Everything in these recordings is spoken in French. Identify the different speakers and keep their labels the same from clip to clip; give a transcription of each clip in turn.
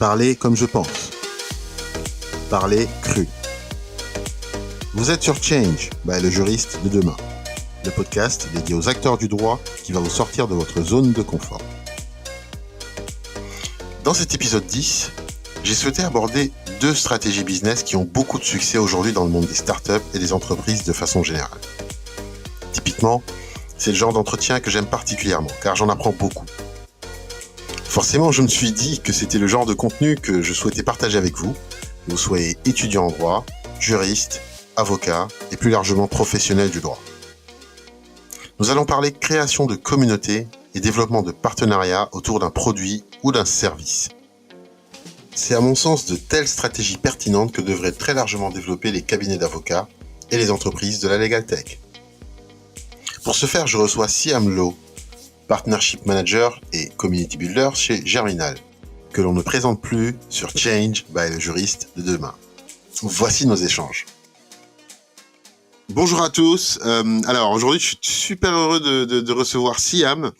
Speaker 1: Parler comme je pense. Parler cru. Vous êtes sur Change, le juriste de demain. Le podcast dédié aux acteurs du droit qui va vous sortir de votre zone de confort. Dans cet épisode 10, j'ai souhaité aborder 2 stratégies business qui ont beaucoup de succès aujourd'hui dans le monde des startups et des entreprises de façon générale. Typiquement, c'est le genre d'entretien que j'aime particulièrement, car j'en apprends beaucoup. Forcément, je me suis dit que c'était le genre de contenu que je souhaitais partager avec vous, que vous soyez étudiant en droit, juriste, avocat et plus largement professionnel du droit. Nous allons parler création de communautés et développement de partenariats autour d'un produit ou d'un service. C'est à mon sens de telles stratégies pertinentes que devraient très largement développer les cabinets d'avocats et les entreprises de la Legal Tech. Pour ce faire, je reçois Siam Lowe, Partnership Manager et Community Builder chez Germinal, que l'on ne présente plus sur Change by le juriste de demain. Voici nos échanges. Bonjour à tous. Alors aujourd'hui, je suis super heureux de recevoir Siam,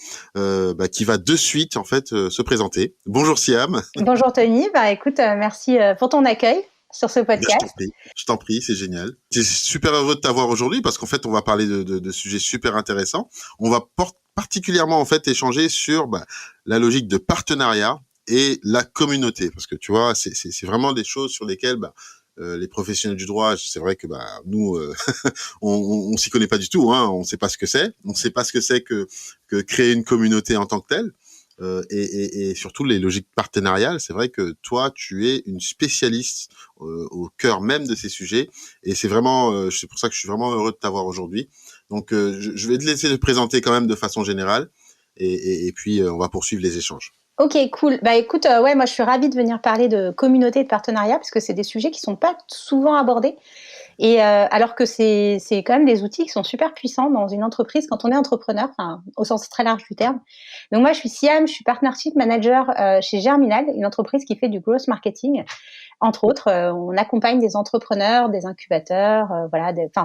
Speaker 1: qui va de suite en fait se présenter. Bonjour Siam.
Speaker 2: Bonjour Tony. Écoute, merci pour ton accueil sur ce podcast.
Speaker 1: Je t'en prie, c'est génial. Je suis super heureux de t'avoir aujourd'hui parce qu'en fait, on va parler de sujets super intéressants. On va particulièrement en fait échanger sur la logique de partenariat et la communauté, parce que tu vois, c'est vraiment des choses sur lesquelles les professionnels du droit, c'est vrai que nous on s'y connaît pas du tout, hein, on sait pas ce que c'est, que créer une communauté en tant que telle. Et surtout les logiques partenariales, c'est vrai que toi, tu es une spécialiste au cœur même de ces sujets, et c'est vraiment, c'est pour ça que je suis vraiment heureux de t'avoir aujourd'hui. Donc, je vais te laisser te présenter quand même de façon générale, et puis on va poursuivre les échanges.
Speaker 2: Ok, cool. Écoute, moi je suis ravie de venir parler de communauté et de partenariat parce que c'est des sujets qui sont pas souvent abordés. Et alors que c'est quand même des outils qui sont super puissants dans une entreprise quand on est entrepreneur, au sens très large du terme. Donc moi je suis Siam, je suis Partnership Manager chez Germinal, une entreprise qui fait du growth marketing. Entre autres, on accompagne des entrepreneurs, des incubateurs,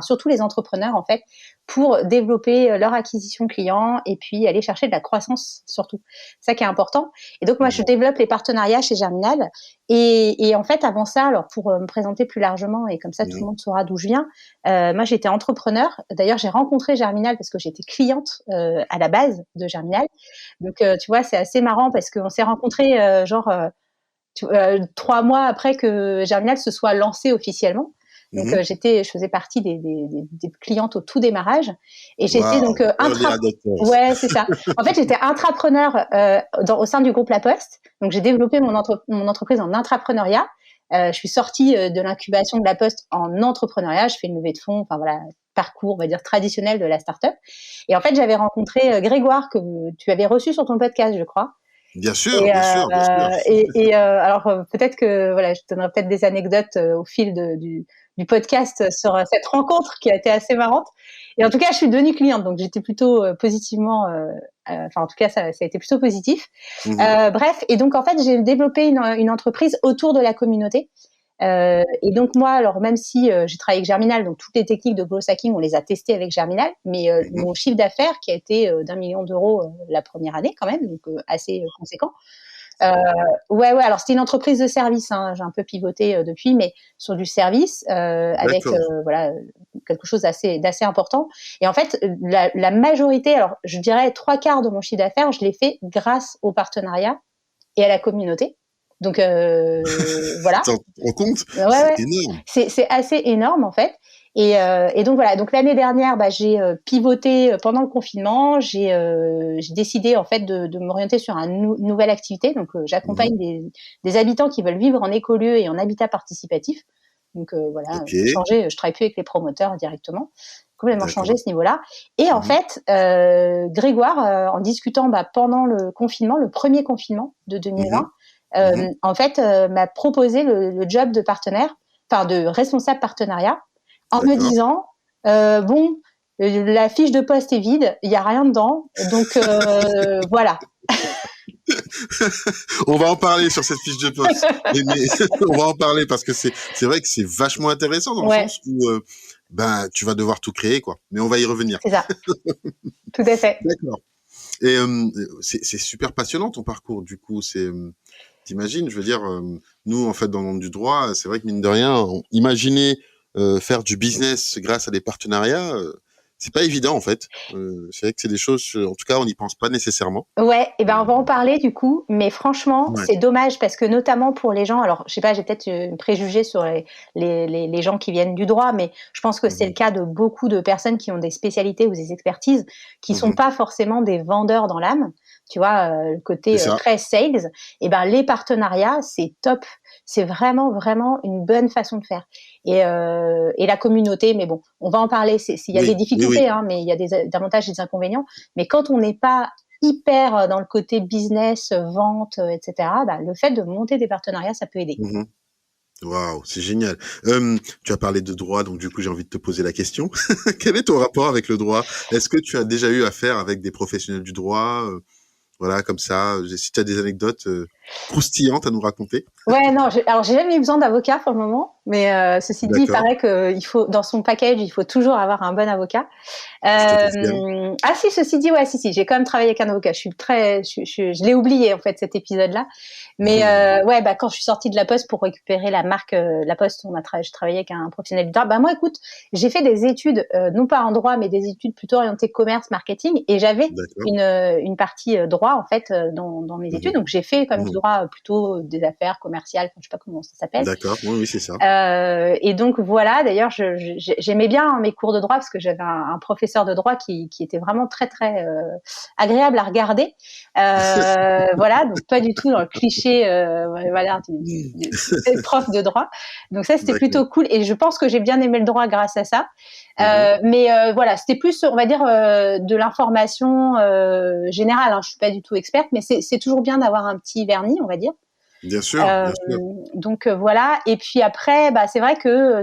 Speaker 2: surtout les entrepreneurs en fait, pour développer leur acquisition client et puis aller chercher de la croissance surtout. C'est ça qui est important. Et donc moi je développe les partenariats chez Germinal. Et en fait avant ça, alors pour me présenter plus largement et comme ça tout le monde saura d'où je viens, moi j'étais entrepreneur. D'ailleurs j'ai rencontré Germinal parce que j'étais cliente à la base de Germinal. Donc tu vois c'est assez marrant parce qu'on s'est rencontrés 3 mois après que Germinal se soit lancé officiellement. Donc je faisais partie des clientes au tout démarrage et j'étais donc ouais, c'est ça. En fait, j'étais intrapreneur au sein du groupe La Poste. Donc j'ai développé mon entreprise en intrapreneuriat. Je suis sortie de l'incubation de La Poste en entrepreneuriat, je fais une levée de fonds, parcours, on va dire traditionnel de la start-up. Et en fait, j'avais rencontré Grégoire que tu avais reçu sur ton podcast, je crois.
Speaker 1: Bien sûr, bien sûr.
Speaker 2: Alors peut-être que je te donnerai peut-être des anecdotes au fil du podcast sur cette rencontre qui a été assez marrante. Et en tout cas, je suis devenue cliente, donc j'étais plutôt positivement. En tout cas, ça a été plutôt positif. Bref, et donc en fait, j'ai développé une entreprise autour de la communauté. Et donc moi, alors même si j'ai travaillé avec Germinal, donc toutes les techniques de growth hacking, on les a testées avec Germinal, mais mon chiffre d'affaires qui a été d'1 million d'euros la première année quand même, donc assez conséquent. Alors c'était une entreprise de service, hein, j'ai un peu pivoté depuis, mais sur du service avec quelque chose d'assez important. Et en fait, la majorité, alors je dirais 3/4 de mon chiffre d'affaires, je l'ai fait grâce au partenariat et à la communauté. Donc voilà.
Speaker 1: Tu te rends compte ?
Speaker 2: Ouais.
Speaker 1: C'est énorme.
Speaker 2: C'est assez énorme en fait. Et donc voilà. Donc l'année dernière, j'ai pivoté pendant le confinement. J'ai décidé en fait de m'orienter sur une nouvelle activité. Donc j'accompagne des habitants qui veulent vivre en écolieu et en habitat participatif. Donc changer. Je travaille plus avec les promoteurs directement. Complètement changé ce niveau-là. Et en fait, Grégoire, en discutant pendant le confinement, le premier confinement de 2020. En fait, m'a proposé le job de partenaire, de responsable partenariat, en me disant la fiche de poste est vide, il y a rien dedans, donc voilà.
Speaker 1: On va en parler sur cette fiche de poste. Mais on va en parler parce que c'est vrai que c'est vachement intéressant dans le sens où tu vas devoir tout créer, quoi. Mais on va y revenir.
Speaker 2: C'est ça. Tout à fait.
Speaker 1: D'accord. Et c'est super passionnant ton parcours. Du coup, T'imagines, je veux dire, nous, en fait, dans le monde du droit, c'est vrai que mine de rien, imaginer faire du business grâce à des partenariats, c'est pas évident, en fait. C'est vrai que c'est des choses, en tout cas, on n'y pense pas nécessairement.
Speaker 2: Ouais, et ben on
Speaker 1: Euh,
Speaker 2: va en parler du coup, mais franchement,
Speaker 1: ouais.
Speaker 2: c'est dommage parce que notamment pour les gens, alors je sais pas, j'ai peut-être un préjugé sur les gens qui viennent du droit, mais je pense que c'est le
Speaker 1: Mhm,
Speaker 2: cas de beaucoup de personnes qui ont des spécialités ou des expertises qui sont
Speaker 1: mhm.
Speaker 2: pas forcément des vendeurs dans l'âme, tu vois, le
Speaker 1: C'est
Speaker 2: côté
Speaker 1: ça.
Speaker 2: très sales, et ben les partenariats, c'est top, c'est vraiment vraiment une bonne façon de faire. Et la communauté, mais bon, on va en parler, il y a des
Speaker 1: Oui, oui, oui.
Speaker 2: difficultés, hein, mais il y a des avantages et des inconvénients, mais quand on n'est pas hyper dans le côté business, vente, etc., bah, le fait de monter des partenariats, ça peut aider.
Speaker 1: Mhm. Waouh, c'est génial. Tu as parlé de droit, donc du coup, j'ai envie de te poser la question. Quel est ton rapport avec le droit? Est-ce que tu as déjà eu affaire avec des professionnels du droit? Voilà, comme ça. Si tu as des anecdotes croustillantes à nous raconter.
Speaker 2: Ouais, non, alors j'ai jamais eu besoin d'avocat pour le moment, mais ceci dit, il
Speaker 1: D'accord,
Speaker 2: paraît que il faut dans son package, il faut toujours avoir un bon avocat.
Speaker 1: je te confirme.
Speaker 2: Ah si, ceci dit, ouais, si, j'ai quand même travaillé avec un avocat. Je l'ai oublié en fait cet épisode-là. Mais ouais, bah quand je suis sortie de la Poste pour récupérer la marque La Poste, je travaillais avec un professionnel du droit. Bah moi, écoute, j'ai fait des études, non pas en droit, mais des études plutôt orientées commerce, marketing, et j'avais
Speaker 1: D'accord.
Speaker 2: une partie droit en fait dans mes études.
Speaker 1: Mhm,
Speaker 2: Donc j'ai fait comme du
Speaker 1: mhm.
Speaker 2: droit plutôt des affaires commerciales, enfin, je sais pas comment ça s'appelle.
Speaker 1: D'accord, oui, oui, c'est ça.
Speaker 2: Et donc voilà, d'ailleurs, j'aimais bien mes cours de droit parce que j'avais un professeur de droit qui était vraiment très très agréable à regarder. Voilà, donc pas du tout dans le cliché, voilà, du prof de droit. Donc ça, c'était
Speaker 1: D'accord.
Speaker 2: plutôt cool. Et je pense que j'ai bien aimé le droit grâce à ça.
Speaker 1: Mhm.
Speaker 2: Mais voilà, c'était plus, on va dire, de l'information générale. Hein. Je suis pas du tout experte, mais c'est toujours bien d'avoir un petit vernis, on va dire.
Speaker 1: Bien sûr,
Speaker 2: Euh,
Speaker 1: bien sûr.
Speaker 2: donc voilà. Et puis après, bah c'est vrai que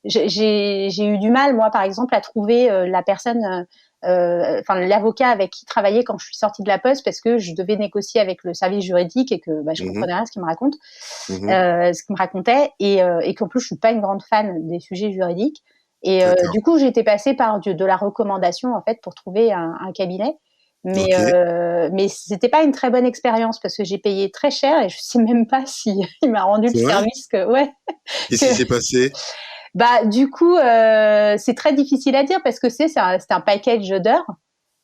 Speaker 2: j'ai eu du mal moi par exemple à trouver la personne, enfin l'avocat avec qui travailler quand je suis sortie de la Poste parce que je devais négocier avec le service juridique et que bah, je
Speaker 1: Mhm,
Speaker 2: comprenais rien à ce qu'il me raconte,
Speaker 1: mhm.
Speaker 2: ce qu'il me racontait et qu'en plus je suis pas une grande fan des sujets juridiques. Et
Speaker 1: D'accord.
Speaker 2: du coup, j'ai été passée par de la recommandation en fait pour trouver un cabinet.
Speaker 1: Ok.
Speaker 2: Mais c'était pas une très bonne expérience parce que j'ai payé très cher et je sais même pas si il m'a rendu le
Speaker 1: C'est vrai?
Speaker 2: service que ouais
Speaker 1: Qu'est-ce
Speaker 2: que
Speaker 1: qui s'est passé?
Speaker 2: bah du coup c'est très difficile à dire parce que c'est un package d'heures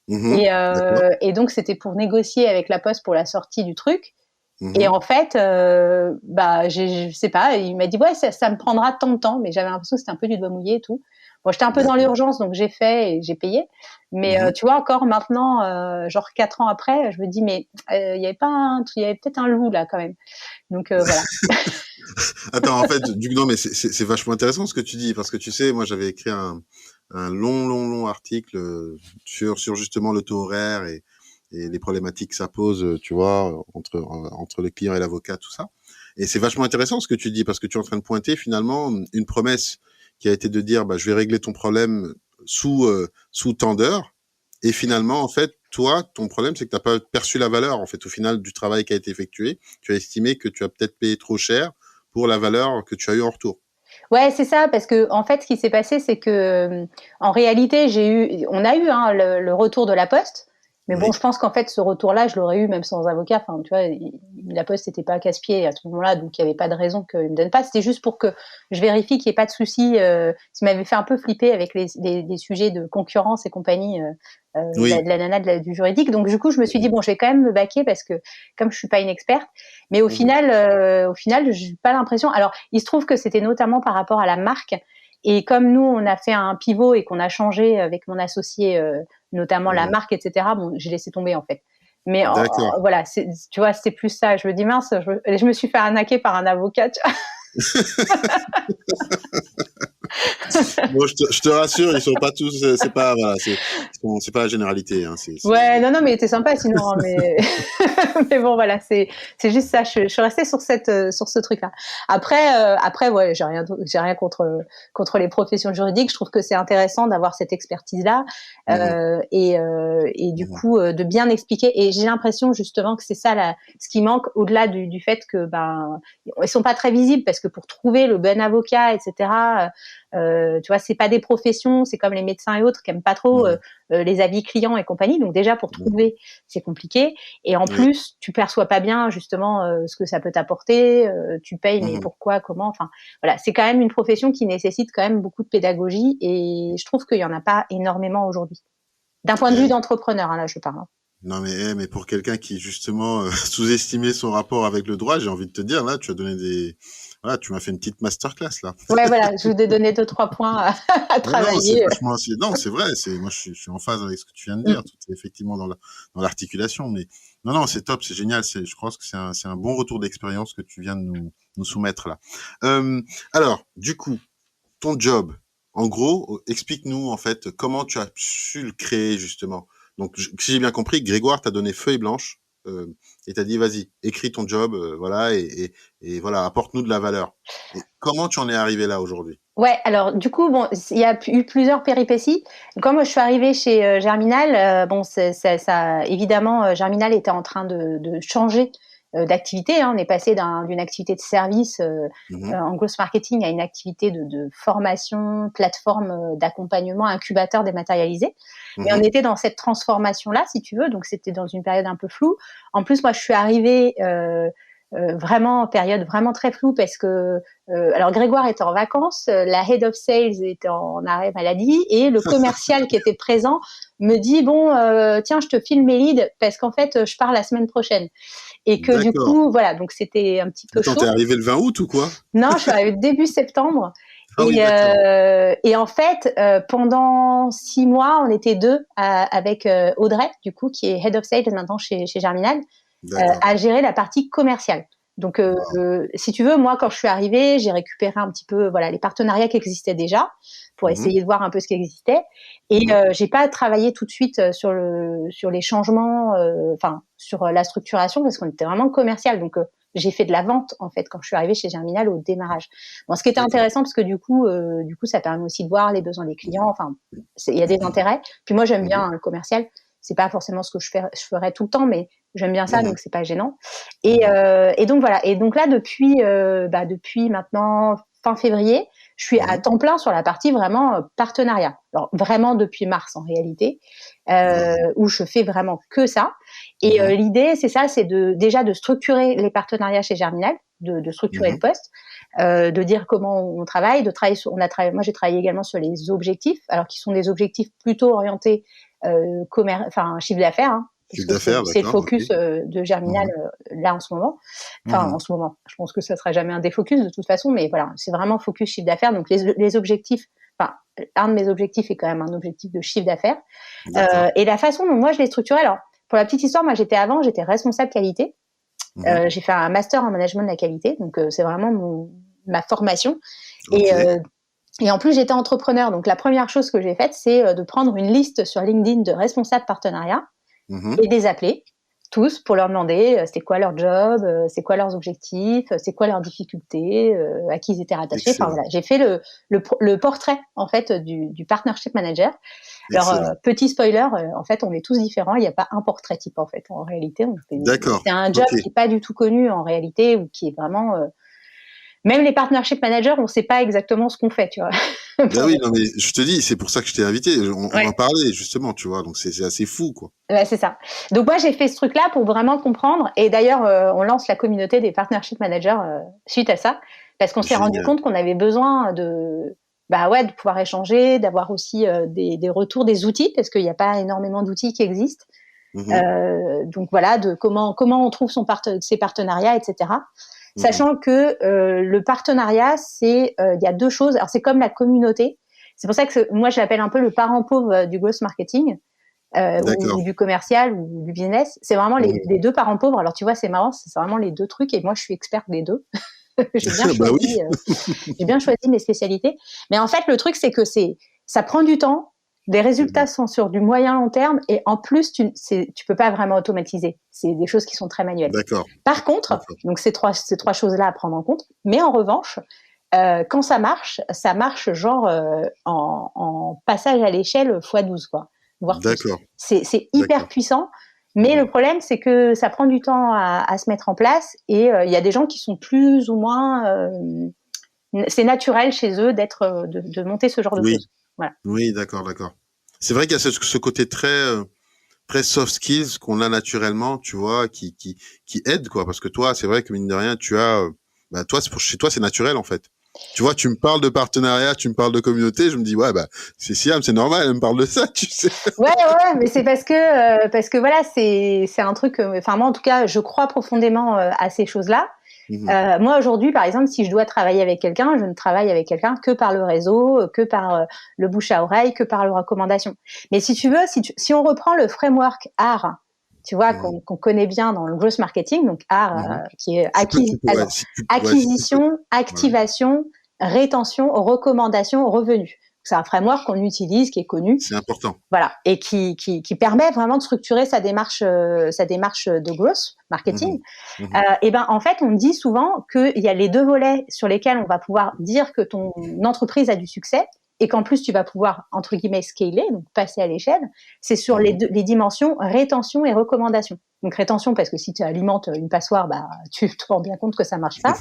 Speaker 1: Mhm. D'accord.
Speaker 2: et donc c'était pour négocier avec la Poste pour la sortie du truc. Et
Speaker 1: Mhm.
Speaker 2: en fait, bah, je sais pas, il m'a dit ouais, ça me prendra tant de temps, mais j'avais l'impression que c'était un peu du doigt mouillé et tout. Bon, j'étais un peu dans
Speaker 1: D'accord.
Speaker 2: l'urgence, donc j'ai fait et j'ai payé. Mais
Speaker 1: Mhm.
Speaker 2: tu vois, encore maintenant, genre 4 ans après, je me dis mais il y avait peut-être un loup là quand même. Donc voilà.
Speaker 1: Attends, en fait, non, mais c'est vachement intéressant ce que tu dis, parce que tu sais, moi, j'avais écrit un long article sur justement le taux horaire et les problématiques que ça pose, tu vois, entre le client et l'avocat, tout ça. Et c'est vachement intéressant ce que tu dis, parce que tu es en train de pointer finalement une promesse qui a été de dire, bah, je vais régler ton problème sous tant d'heures. Et finalement, en fait, toi, ton problème, c'est que tu n'as pas perçu la valeur, en fait, au final, du travail qui a été effectué. Tu as estimé que tu as peut-être payé trop cher pour la valeur que tu as eue en retour.
Speaker 2: Ouais, c'est ça, parce que en fait, ce qui s'est passé, c'est que en réalité, on a eu hein, le retour de la Poste, mais bon, je
Speaker 1: Oui.
Speaker 2: pense qu'en fait, ce retour-là, je l'aurais eu même sans avocat. Enfin, tu vois, la Poste n'était pas casse-pied à ce moment-là, donc il n'y avait pas de raison qu'il me donne pas. C'était juste pour que je vérifie qu'il n'y ait pas de souci. Ça m'avait fait un peu flipper avec les sujets de concurrence et compagnie.
Speaker 1: Oui.
Speaker 2: De la nana du juridique. Donc du coup, je me suis dit bon, je vais quand même me baquer parce que comme je suis pas une experte, mais
Speaker 1: Mhm.
Speaker 2: au final, j'ai pas l'impression. Alors, il se trouve que c'était notamment par rapport à la marque. Et comme nous, on a fait un pivot et qu'on a changé avec mon associé, notamment la
Speaker 1: Mhm.
Speaker 2: marque, etc. Bon, j'ai laissé tomber en fait. Mais
Speaker 1: D'accord.
Speaker 2: voilà, tu vois, c'était plus ça. Je me dis mince, je me suis fait arnaquer par un avocat. Tu
Speaker 1: Bon, je te rassure, ils sont pas tous, c'est pas, voilà, c'est pas la généralité, hein,
Speaker 2: Ouais, non, non, mais il était sympa sinon, hein, mais mais bon, voilà, c'est juste ça. Je suis restée sur ce truc-là. Après, ouais, j'ai rien contre les professions juridiques. Je trouve que c'est intéressant d'avoir cette expertise-là
Speaker 1: Mhm.
Speaker 2: et du
Speaker 1: Mhm.
Speaker 2: coup de bien expliquer. Et j'ai l'impression justement que c'est ça ce qui manque au-delà du fait que ben ils sont pas très visibles parce que pour trouver le bon avocat, etc. Tu vois, c'est pas des professions, c'est comme les médecins et autres qui aiment pas trop les avis clients et compagnie. Donc déjà pour trouver, c'est compliqué. Et en plus, tu perçois pas bien justement ce que ça peut t'apporter. Tu payes, mais pourquoi, comment. Enfin, voilà, c'est quand même une profession qui nécessite quand même beaucoup de pédagogie. Et je trouve qu'il y en a pas énormément aujourd'hui. D'un point de vue d'entrepreneur, hein, là, je parle.
Speaker 3: Non mais pour quelqu'un qui justement sous-estimait son rapport avec le droit, j'ai envie de te dire là, tu as donné voilà, tu m'as fait une petite masterclass là.
Speaker 2: Ouais, voilà, je vous ai donné 2-3 points à travailler.
Speaker 3: Non, c'est vrai, moi je suis en phase avec ce que tu viens de dire, tout est effectivement dans l'articulation, mais non, c'est top, c'est génial, je pense que c'est un bon retour d'expérience que tu viens de nous soumettre là. Alors, du coup, ton job, en gros, explique-nous en fait comment tu as su le créer justement. Donc, si j'ai bien compris, Grégoire t'a donné feuille blanche et t'a dit vas-y, écris ton job, voilà, et voilà, apporte-nous de la valeur. Et comment tu en es arrivé là aujourd'hui?
Speaker 2: Ouais, alors du coup, bon, il y a eu plusieurs péripéties. Quand moi je suis arrivée chez Germinal, bon, ça, évidemment, Germinal était en train de changer d'activité. Hein. On est passé d'une activité de service en growth marketing à une activité de formation, plateforme d'accompagnement, incubateur dématérialisé. Et on était dans cette transformation-là, si tu veux. Donc c'était dans une période un peu floue. En plus, moi, je suis arrivée vraiment période vraiment très floue parce que alors Grégoire était en vacances, la head of sales était en arrêt maladie et le commercial qui était présent me dit bon tiens je te file mes leads parce qu'en fait je pars la semaine prochaine et que du coup voilà donc c'était un petit peu chaud.
Speaker 3: T'es arrivé le 20 août ou quoi?
Speaker 2: Non, je suis arrivée début septembre.
Speaker 3: Ah oui,
Speaker 2: et en fait, pendant 6 mois, on était deux avec Audrey, du coup, qui est Head of Sales maintenant chez Germinal, à gérer la partie commerciale. Donc, si tu veux, moi, quand je suis arrivée, j'ai récupéré un petit peu, voilà, les partenariats qui existaient déjà pour essayer de voir un peu ce qui existait. Et j'ai pas travaillé tout de suite sur les changements, enfin, sur la structuration parce qu'on était vraiment commercial. Donc, j'ai fait de la vente en fait quand je suis arrivée chez Germinal au démarrage. Bon, ce qui était intéressant parce que du coup, ça permet aussi de voir les besoins des clients. Enfin, il y a des intérêts. Puis moi, j'aime bien le commercial. C'est pas forcément ce que je ferais tout le temps, mais j'aime bien ça, donc c'est pas gênant. Et donc voilà. Et donc là, depuis maintenant fin février, je suis à temps plein sur la partie vraiment partenariat. Alors vraiment depuis mars en réalité, où je fais vraiment que ça. Et l'idée, c'est ça, c'est déjà de structurer les partenariats chez Germinal, de structurer le poste, de dire comment on travaille, moi j'ai travaillé également sur les objectifs, alors qui sont des objectifs plutôt orientés chiffre d'affaires. Hein, c'est le focus de Germinal là en ce moment. Enfin, en ce moment, je pense que ça sera jamais un défocus de toute façon, mais voilà, c'est vraiment focus chiffre d'affaires. Donc les objectifs, enfin, un de mes objectifs est quand même un objectif de chiffre d'affaires. Et la façon dont moi je l'ai structuré, alors pour la petite histoire, moi j'étais responsable qualité. J'ai fait un master en management de la qualité, donc c'est vraiment ma formation. Et en plus, j'étais entrepreneur. Donc, la première chose que j'ai faite, c'est de prendre une liste sur LinkedIn de responsables partenariat et de les appeler tous pour leur demander c'est quoi leur job, c'est quoi leurs objectifs, c'est quoi leurs difficultés, à qui ils étaient rattachés. Enfin, voilà, j'ai fait le portrait, en fait, du partnership manager. Alors, petit spoiler, en fait, on est tous différents. Il n'y a pas un portrait type, en fait. En réalité, c'est un job qui n'est pas du tout connu, en réalité, ou qui est vraiment... Même les partnership managers, on ne sait pas exactement ce qu'on fait, tu vois.
Speaker 3: Ben oui, non, mais je te dis, c'est pour ça que je t'ai invité. On en parlait, justement, tu vois. Donc, c'est assez fou, quoi.
Speaker 2: Ouais, c'est ça. Donc, moi, j'ai fait ce truc-là pour vraiment comprendre. Et d'ailleurs, on lance la communauté des partnership managers suite à ça. Parce qu'on s'est rendu compte qu'on avait besoin de pouvoir échanger, d'avoir aussi des retours, des outils, parce qu'il n'y a pas énormément d'outils qui existent. Donc, voilà, de comment on trouve ses partenariats, etc. Sachant que le partenariat, il y a deux choses. Alors, c'est comme la communauté. C'est pour ça que moi, je l'appelle un peu le parent pauvre du growth marketing ou du commercial ou du business. C'est vraiment les deux parents pauvres. Alors, tu vois, c'est marrant, c'est vraiment les deux trucs. Et moi, je suis experte des deux. J'ai bien choisi mes spécialités. Mais en fait, le truc, c'est que ça prend du temps. Les résultats sont sur du moyen long terme et en plus, tu peux pas vraiment automatiser. C'est des choses qui sont très manuelles. Par contre, donc ces trois choses-là à prendre en compte. Mais en revanche, quand ça marche genre en passage à l'échelle x12, quoi. Voire plus. C'est hyper puissant. Mais le problème, c'est que ça prend du temps à se mettre en place et il y a des gens qui sont plus ou moins c'est naturel chez eux d'être, de monter ce genre de
Speaker 3: Oui,
Speaker 2: choses. Voilà.
Speaker 3: oui, d'accord, d'accord. C'est vrai qu'il y a ce côté très soft skills qu'on a naturellement, tu vois, qui aide, quoi. Parce que toi, c'est vrai que mine de rien, tu as, bah, toi, chez toi, c'est naturel, en fait. Tu vois, tu me parles de partenariat, tu me parles de communauté, je me dis, ouais, bah, c'est Siam, c'est normal, elle me parle de ça, tu sais.
Speaker 2: Ouais, mais c'est parce que voilà, c'est un truc, enfin, moi, en tout cas, je crois profondément à ces choses-là.
Speaker 3: Mhm.
Speaker 2: Moi, aujourd'hui, par exemple, si je dois travailler avec quelqu'un, je ne travaille avec quelqu'un que par le réseau, que par le bouche à oreille, que par les recommandations. Mais si tu veux, si on reprend le framework ART, tu vois,
Speaker 3: Mhm.
Speaker 2: qu'on connaît bien dans le growth marketing, donc ART,
Speaker 3: Mhm.
Speaker 2: qui est
Speaker 3: Ouais, si tu peux.
Speaker 2: acquisition,
Speaker 3: Ouais.
Speaker 2: activation, rétention, recommandation, revenu. C'est un framework qu'on utilise, qui est connu,
Speaker 3: C'est important.
Speaker 2: voilà, et qui permet vraiment de structurer sa démarche de growth marketing.
Speaker 3: Mhm. Mhm.
Speaker 2: Et ben en fait, on dit souvent qu'il y a les deux volets sur lesquels on va pouvoir dire que ton entreprise a du succès et qu'en plus tu vas pouvoir entre guillemets scaler, donc passer à l'échelle. C'est sur
Speaker 3: Mhm.
Speaker 2: les dimensions rétention et recommandation. Donc rétention parce que si tu alimentes une passoire, bah tu te rends bien compte que ça marche pas.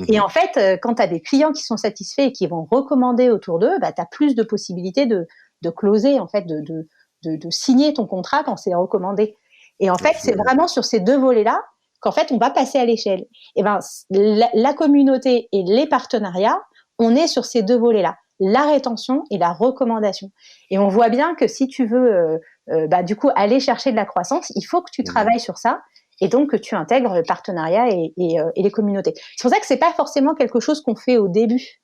Speaker 2: Et
Speaker 3: Mhm.
Speaker 2: en fait, quand tu as des clients qui sont satisfaits et qui vont recommander autour d'eux, bah, tu as plus de possibilités de closer, en fait, de signer ton contrat quand c'est recommandé. Et en fait, c'est
Speaker 3: Absolument.
Speaker 2: vraiment sur ces deux volets-là qu'en fait, on va passer à l'échelle. Et ben, la communauté et les partenariats, on est sur ces deux volets-là, la rétention et la recommandation. Et on voit bien que si tu veux, bah, du coup, aller chercher de la croissance, il faut que tu
Speaker 3: Mhm.
Speaker 2: travailles sur ça et donc que tu intègres le partenariat et les communautés. C'est pour ça que c'est pas forcément quelque chose qu'on fait au début,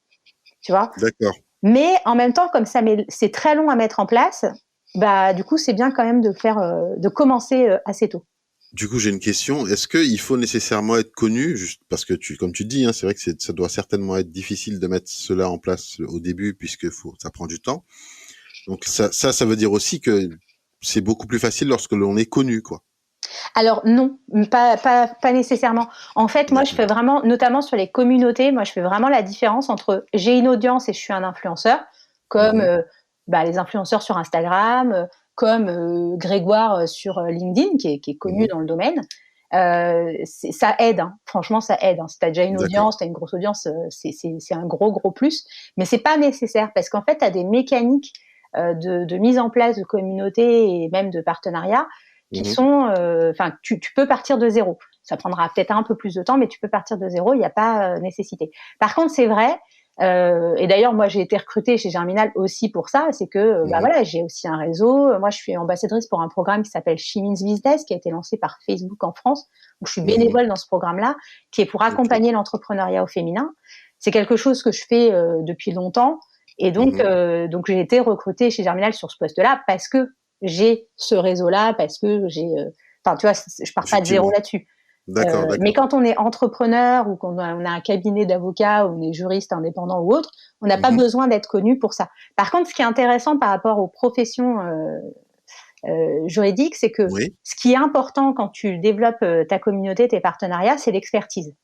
Speaker 2: tu vois.
Speaker 3: D'accord.
Speaker 2: Mais en même temps, comme c'est très long à mettre en place, bah du coup c'est bien quand même de commencer assez tôt.
Speaker 3: Du coup, j'ai une question. Est-ce qu'il faut nécessairement être connu, juste parce que comme tu dis, hein, c'est vrai que ça doit certainement être difficile de mettre cela en place au début, puisque ça prend du temps. Donc ça veut dire aussi que c'est beaucoup plus facile lorsque l'on est connu, quoi.
Speaker 2: Alors non, pas nécessairement. En fait, moi je
Speaker 3: D'accord.
Speaker 2: fais vraiment, notamment sur les communautés, moi je fais vraiment la différence entre j'ai une audience et je suis un influenceur, comme
Speaker 3: Mhm.
Speaker 2: bah, les influenceurs sur Instagram, comme Grégoire sur LinkedIn, qui est connu
Speaker 3: Mhm.
Speaker 2: dans le domaine. Ça aide, hein. Franchement, ça aide, hein. Si tu as déjà une
Speaker 3: D'accord.
Speaker 2: audience, tu as une grosse audience, c'est un gros plus. Mais c'est pas nécessaire parce qu'en fait, tu as des mécaniques de mise en place de communautés et même de partenariats qui
Speaker 3: Mhm.
Speaker 2: sont, enfin, tu peux partir de zéro. Ça prendra peut-être un peu plus de temps, mais tu peux partir de zéro. Il n'y a pas nécessité. Par contre, c'est vrai. Et d'ailleurs, moi, j'ai été recrutée chez Germinal aussi pour ça. C'est que, bah
Speaker 3: Mhm.
Speaker 2: voilà, j'ai aussi un réseau. Moi, je suis ambassadrice pour un programme qui s'appelle She Means Business, qui a été lancé par Facebook en France, où je suis
Speaker 3: Mhm.
Speaker 2: bénévole dans ce programme-là, qui est pour
Speaker 3: Ok.
Speaker 2: accompagner l'entrepreneuriat au féminin. C'est quelque chose que je fais depuis longtemps. Et
Speaker 3: Mhm.
Speaker 2: donc j'ai été recrutée chez Germinal sur ce poste-là parce que j'ai ce réseau-là, parce que enfin, tu vois, je pars pas de zéro
Speaker 3: Effectivement.
Speaker 2: là-dessus.
Speaker 3: D'accord,
Speaker 2: Mais
Speaker 3: d'accord.
Speaker 2: quand on est entrepreneur ou on a un cabinet d'avocats, ou on est juriste indépendant ou autre, on n'a pas
Speaker 3: Mhm.
Speaker 2: besoin d'être connu pour ça. Par contre, ce qui est intéressant par rapport aux professions juridiques, c'est que
Speaker 3: Oui,
Speaker 2: ce qui est important quand tu développes ta communauté, tes partenariats, c'est l'expertise.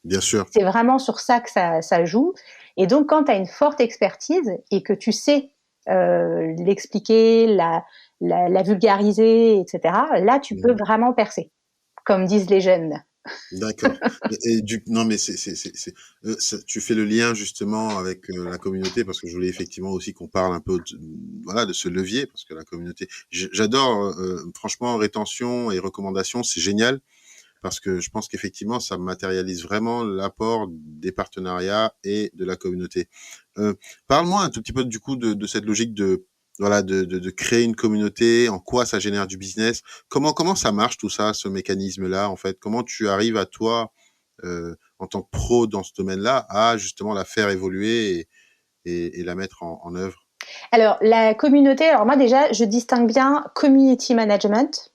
Speaker 3: bien sûr.
Speaker 2: C'est vraiment sur ça que ça joue. Et donc, quand tu as une forte expertise et que tu sais l'expliquer, la vulgariser, etc., là, tu peux
Speaker 3: Mhm.
Speaker 2: vraiment percer, comme disent les jeunes.
Speaker 3: D'accord. Non, mais tu fais le lien justement avec la communauté parce que je voulais effectivement aussi qu'on parle un peu voilà, de ce levier parce que la communauté, j'adore, franchement, rétention et recommandations, c'est génial parce que je pense qu'effectivement, ça matérialise vraiment l'apport des partenariats et de la communauté. Euh, Parle-moi un tout petit peu du coup de cette logique de voilà de créer une communauté, en quoi ça génère du business, comment ça marche tout ça, ce mécanisme-là en fait, comment tu arrives à toi en tant que pro dans ce domaine-là à justement la faire évoluer et la mettre en œuvre.
Speaker 2: Alors, la communauté, alors moi déjà, je distingue bien community management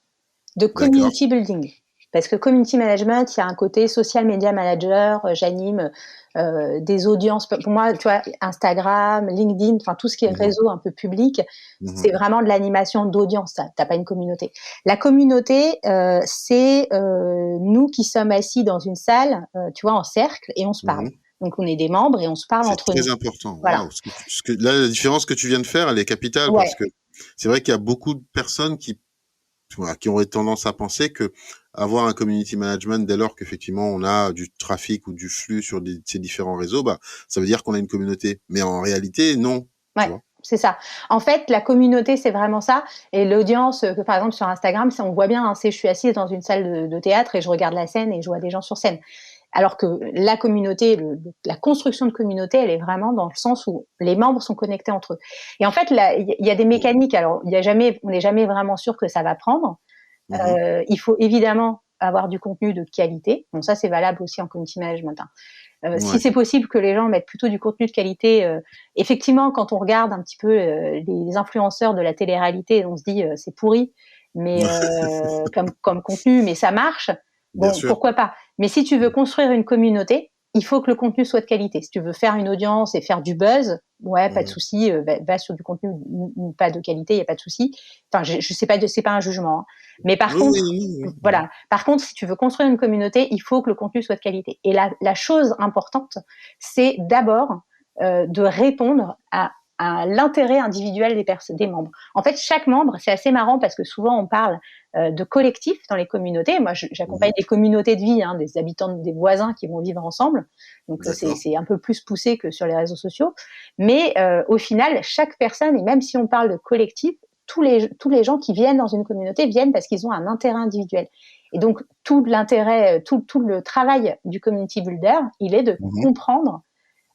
Speaker 2: de
Speaker 3: D'accord.
Speaker 2: community building. Parce que community management, il y a un côté social media manager, j'anime des audiences. Pour moi, tu vois, Instagram, LinkedIn, enfin tout ce qui est
Speaker 3: Mhm,
Speaker 2: réseau un peu public,
Speaker 3: mhm,
Speaker 2: c'est vraiment de l'animation d'audience. T'as pas une communauté. La communauté, c'est nous qui sommes assis dans une salle, tu vois, en cercle et on se parle.
Speaker 3: mhm.
Speaker 2: Donc on est des membres et on se parle
Speaker 3: C'est
Speaker 2: entre nous.
Speaker 3: très important.
Speaker 2: Voilà.
Speaker 3: Waouh. Là, la différence que tu viens de faire, elle est capitale parce
Speaker 2: Ouais.
Speaker 3: que c'est vrai qu'il y a beaucoup de personnes qui ont tendance à penser que avoir un community management dès lors qu'effectivement on a du trafic ou du flux sur ces différents réseaux, bah, ça veut dire qu'on a une communauté. Mais en réalité, non, tu
Speaker 2: Ouais,
Speaker 3: vois.
Speaker 2: c'est ça. En fait, la communauté, c'est vraiment ça. Et l'audience, que par exemple sur Instagram, on voit bien, hein, je suis assise dans une salle de théâtre et je regarde la scène et je vois des gens sur scène. Alors que la communauté, la construction de communauté, elle est vraiment dans le sens où les membres sont connectés entre eux. Et en fait, là, il y a des mécaniques. Alors, on n'est jamais vraiment sûr que ça va prendre.
Speaker 3: Mhm.
Speaker 2: Il faut évidemment avoir du contenu de qualité. Bon, ça, c'est valable aussi en community management, hein. Si
Speaker 3: Ouais.
Speaker 2: c'est possible que les gens mettent plutôt du contenu de qualité, effectivement, quand on regarde un petit peu les influenceurs de la télé-réalité, on se dit c'est pourri, mais comme contenu, mais ça marche.
Speaker 3: Bien
Speaker 2: Bon,
Speaker 3: sûr.
Speaker 2: pourquoi pas. Mais si tu veux construire une communauté, il faut que le contenu soit de qualité. Si tu veux faire une audience et faire du buzz, ouais, pas de
Speaker 3: Mhm.
Speaker 2: souci, va sur du contenu pas de qualité, il y a pas de souci. Enfin, je sais pas, c'est pas un jugement, hein. Mais par
Speaker 3: Oui, oui,
Speaker 2: contre,
Speaker 3: oui, oui, oui.
Speaker 2: voilà. Par contre, si tu veux construire une communauté, il faut que le contenu soit de qualité. Et la chose importante, c'est d'abord de répondre à l'intérêt individuel des membres. En fait, chaque membre, c'est assez marrant parce que souvent on parle de collectif dans les communautés. Moi, j'accompagne
Speaker 3: Mhm.
Speaker 2: des communautés de vie, hein, des habitants, des voisins qui vont vivre ensemble. Donc
Speaker 3: D'accord.
Speaker 2: c'est un peu plus poussé que sur les réseaux sociaux. Mais au final, chaque personne, et même si on parle de collectif, tous les gens qui viennent dans une communauté viennent parce qu'ils ont un intérêt individuel. Et donc, tout l'intérêt, tout le travail du community builder, il est de
Speaker 3: Mhm.
Speaker 2: comprendre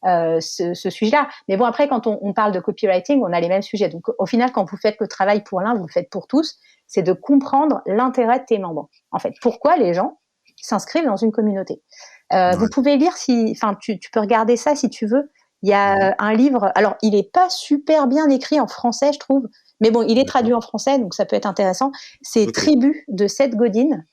Speaker 2: ce sujet-là. Mais bon, après, quand on parle de copywriting, on a les mêmes sujets. Donc, au final, quand vous faites le travail pour l'un, vous le faites pour tous. C'est de comprendre l'intérêt de tes membres. En fait, pourquoi les gens s'inscrivent dans une communauté. Vous
Speaker 3: Ouais.
Speaker 2: pouvez lire enfin, tu peux regarder ça si tu veux. Il y
Speaker 3: Mhm.
Speaker 2: a un livre. Alors, il est pas super bien écrit en français, je trouve. Mais bon, il est
Speaker 3: D'accord.
Speaker 2: traduit en français, donc ça peut être intéressant. C'est
Speaker 3: Ok.
Speaker 2: Tribu de Seth Godin,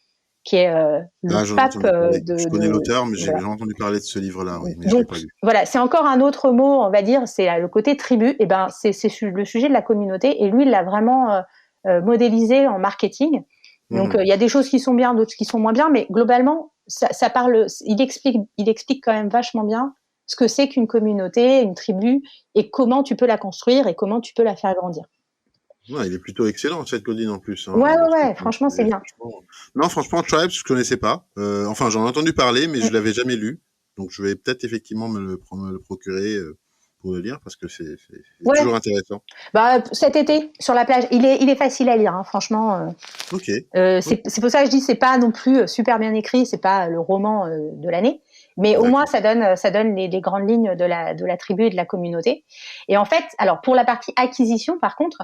Speaker 2: qui est le
Speaker 3: Ah, j'en ai
Speaker 2: pape
Speaker 3: entendu parler. Je connais
Speaker 2: de
Speaker 3: l'auteur, mais j'ai
Speaker 2: voilà.
Speaker 3: jamais entendu parler de ce livre-là, oui, mais je l'ai
Speaker 2: Donc
Speaker 3: pas lu.
Speaker 2: voilà, c'est encore un autre mot, on va dire, c'est le côté tribu. Et ben c'est le sujet de la communauté. Et lui, il l'a vraiment modélisé en marketing. Donc
Speaker 3: Mhm.
Speaker 2: il y a des choses qui sont bien, d'autres qui sont moins bien, mais globalement, ça parle. Il explique quand même vachement bien ce que c'est qu'une communauté, une tribu, et comment tu peux la construire et comment tu peux la faire grandir.
Speaker 3: Ouais, il est plutôt excellent, Seth Godin, en plus,
Speaker 2: Ouais,
Speaker 3: hein,
Speaker 2: ouais,
Speaker 3: dans ce
Speaker 2: ouais,
Speaker 3: sens.
Speaker 2: franchement, c'est
Speaker 3: Et
Speaker 2: bien.
Speaker 3: franchement... Non, franchement, Tribes, je connaissais pas. Enfin, j'en ai entendu parler, mais je l'avais jamais lu. Donc, je vais peut-être effectivement me le procurer pour le lire parce que c'est
Speaker 2: Ouais,
Speaker 3: toujours intéressant.
Speaker 2: bah cet été sur la plage, il est facile à lire, hein, franchement.
Speaker 3: Ok. Ok.
Speaker 2: C'est pour ça que je dis c'est pas non plus super bien écrit, c'est pas le roman de l'année, mais au moins
Speaker 3: D'accord.
Speaker 2: ça donne les grandes lignes de la tribu et de la communauté. Et en fait, alors pour la partie acquisition, par contre,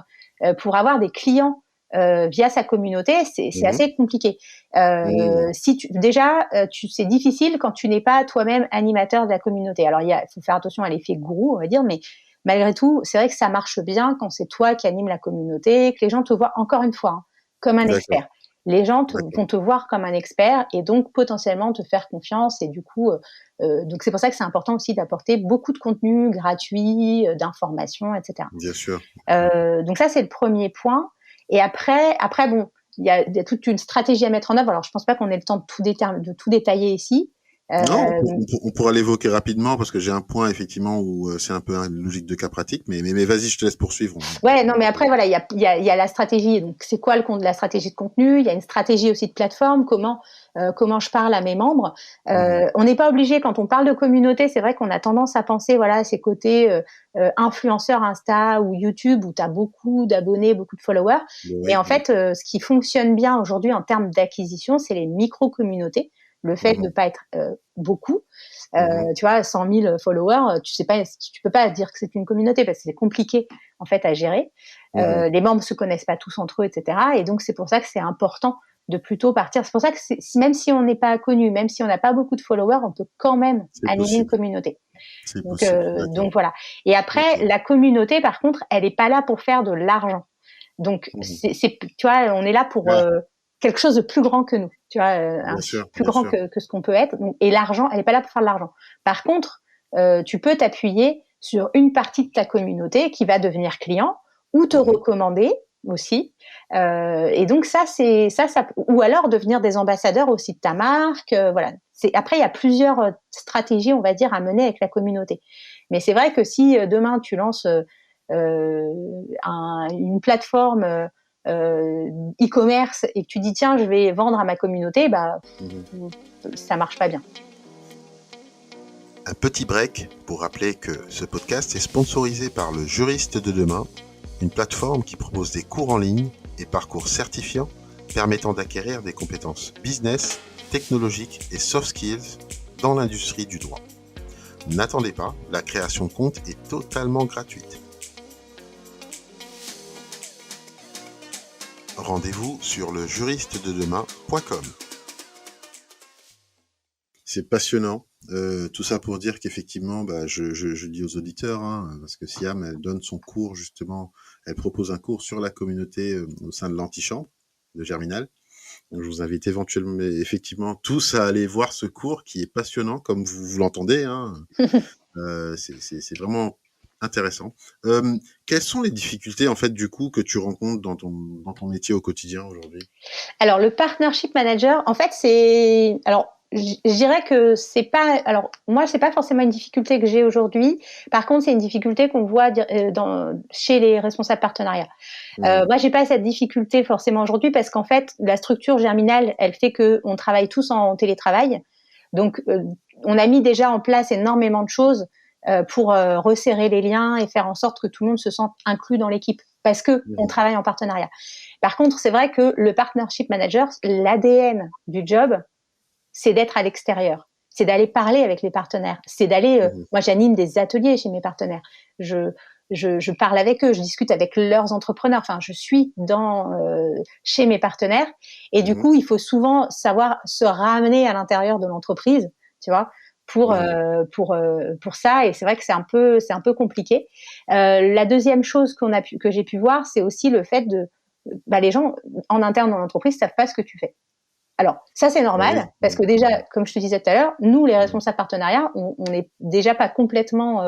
Speaker 2: pour avoir des clients via sa communauté, c'est
Speaker 3: Mhm.
Speaker 2: assez compliqué.
Speaker 3: Mhm.
Speaker 2: Si tu, déjà, c'est difficile quand tu n'es pas toi-même animateur de la communauté. Alors il faut faire attention à l'effet gourou, on va dire, mais malgré tout, c'est vrai que ça marche bien quand c'est toi qui anime la communauté, que les gens te voient encore une fois, hein, comme un
Speaker 3: D'accord.
Speaker 2: expert. Les gens
Speaker 3: D'accord.
Speaker 2: vont te voir comme un expert et donc potentiellement te faire confiance. Et du coup, donc c'est pour ça que c'est important aussi d'apporter beaucoup de contenu gratuit, d'informations, etc.
Speaker 3: Bien sûr.
Speaker 2: Donc ça, c'est le premier point. Et après bon, il y a toute une stratégie à mettre en œuvre. Alors, je pense pas qu'on ait le temps de tout détailler ici.
Speaker 3: Non,
Speaker 2: Euh,
Speaker 3: on pourra l'évoquer rapidement parce que j'ai un point effectivement où c'est un peu une logique de cas pratique, mais vas-y, je te laisse poursuivre.
Speaker 2: Ouais, non, mais après, voilà, il y a la stratégie. Donc, c'est quoi la stratégie de contenu? Il y a une stratégie aussi de plateforme. Comment je parle à mes membres?
Speaker 3: Mhm.
Speaker 2: On n'est pas obligé, quand on parle de communauté, c'est vrai qu'on a tendance à penser, voilà, à ces côtés influenceurs Insta ou YouTube où tu as beaucoup d'abonnés, beaucoup de followers. Mais
Speaker 3: Oui,
Speaker 2: en
Speaker 3: oui.
Speaker 2: fait, ce qui fonctionne bien aujourd'hui en termes d'acquisition, c'est les micro-communautés. Le fait de
Speaker 3: Mhm.
Speaker 2: ne pas être beaucoup.
Speaker 3: Mhm.
Speaker 2: Tu vois, 100 000 followers, tu peux pas dire que c'est une communauté parce que c'est compliqué en fait à gérer.
Speaker 3: Mhm.
Speaker 2: Les membres se connaissent pas tous entre eux, etc. Et donc c'est pour ça que c'est important de plutôt partir. C'est pour ça que même si on n'est pas connu, même si on n'a pas beaucoup de followers, on peut quand même
Speaker 3: C'est
Speaker 2: animer une
Speaker 3: possible.
Speaker 2: communauté.
Speaker 3: C'est possible. D'accord.
Speaker 2: Donc voilà. Et après,
Speaker 3: Ok.
Speaker 2: la communauté, par contre, elle est pas là pour faire de l'argent. Donc
Speaker 3: Mhm.
Speaker 2: tu vois, on est là pour
Speaker 3: Ah,
Speaker 2: quelque chose de plus grand que nous. Tu vois,
Speaker 3: bien sûr,
Speaker 2: plus
Speaker 3: bien
Speaker 2: grand
Speaker 3: sûr.
Speaker 2: que ce qu'on peut être. Et l'argent, elle est pas là pour faire de l'argent. Par contre, tu peux t'appuyer sur une partie de ta communauté qui va devenir client ou te
Speaker 3: Mhm.
Speaker 2: recommander aussi. Et donc ça, ou alors devenir des ambassadeurs aussi de ta marque. Voilà. Après, il y a plusieurs stratégies, on va dire, à mener avec la communauté. Mais c'est vrai que si demain tu lances une plateforme e-commerce et que tu dis tiens je vais vendre à ma communauté, ça marche pas bien.
Speaker 1: Un petit break pour rappeler que ce podcast est sponsorisé par le Juriste de demain, une plateforme qui propose des cours en ligne et parcours certifiants permettant d'acquérir des compétences business, technologiques et soft skills dans l'industrie du droit. N'attendez pas, la création de compte est totalement gratuite. Rendez-vous sur lejuristededemain.com.
Speaker 3: C'est passionnant. Tout ça pour dire qu'effectivement, je dis aux auditeurs, parce que Siam, elle donne son cours justement, elle propose un cours sur la communauté au sein de l'antichambre de Germinal. Donc, je vous invite éventuellement, effectivement, tous à aller voir ce cours qui est passionnant, comme vous l'entendez. C'est vraiment intéressant. Quelles sont les difficultés en fait du coup que tu rencontres dans ton métier au quotidien aujourd'hui?
Speaker 2: Alors le partnership manager, en fait, je dirais que c'est pas. Alors moi, c'est pas forcément une difficulté que j'ai aujourd'hui. Par contre, c'est une difficulté qu'on voit chez les responsables partenariats. Moi, j'ai pas cette difficulté forcément aujourd'hui parce qu'en fait, la structure Germinal, elle fait que on travaille tous en télétravail. Donc, on a mis déjà en place énormément de choses pour resserrer les liens et faire en sorte que tout le monde se sente inclus dans l'équipe parce que on travaille en partenariat. Par contre, c'est vrai que le partnership manager, l'ADN du job, c'est d'être à l'extérieur, c'est d'aller parler avec les partenaires, c'est d'aller. Moi, j'anime des ateliers chez mes partenaires. Je parle avec eux, je discute avec leurs entrepreneurs. Enfin, je suis chez mes partenaires et du coup, il faut souvent savoir se ramener à l'intérieur de l'entreprise, tu vois, pour ça. Et c'est vrai que c'est un peu compliqué. La deuxième chose que j'ai pu voir, c'est aussi le fait les gens en interne dans l'entreprise savent pas ce que tu fais. Alors, ça, c'est normal, parce que déjà, comme je te disais tout à l'heure, nous, les responsables partenariats, on n'est déjà pas complètement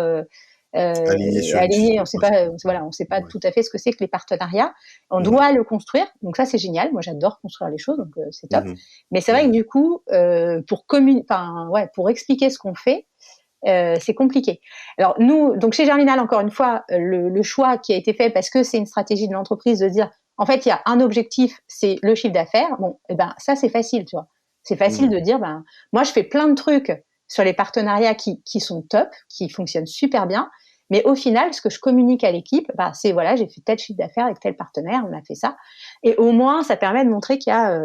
Speaker 2: alignés. On sait pas tout à fait ce que c'est que les partenariats. On doit le construire, donc ça, c'est génial. Moi, j'adore construire les choses, donc c'est top. Mais c'est vrai que du coup, pour expliquer ce qu'on fait, c'est compliqué. Alors nous, donc chez Germinal, encore une fois, le choix qui a été fait parce que c'est une stratégie de l'entreprise de dire, en fait, il y a un objectif, c'est le chiffre d'affaires. Bon, ça c'est facile, tu vois. C'est facile de dire, moi je fais plein de trucs sur les partenariats qui sont top, qui fonctionnent super bien, mais au final, ce que je communique à l'équipe, c'est voilà, j'ai fait tel chiffre d'affaires avec tel partenaire, on a fait ça, et au moins ça permet de montrer qu'il y a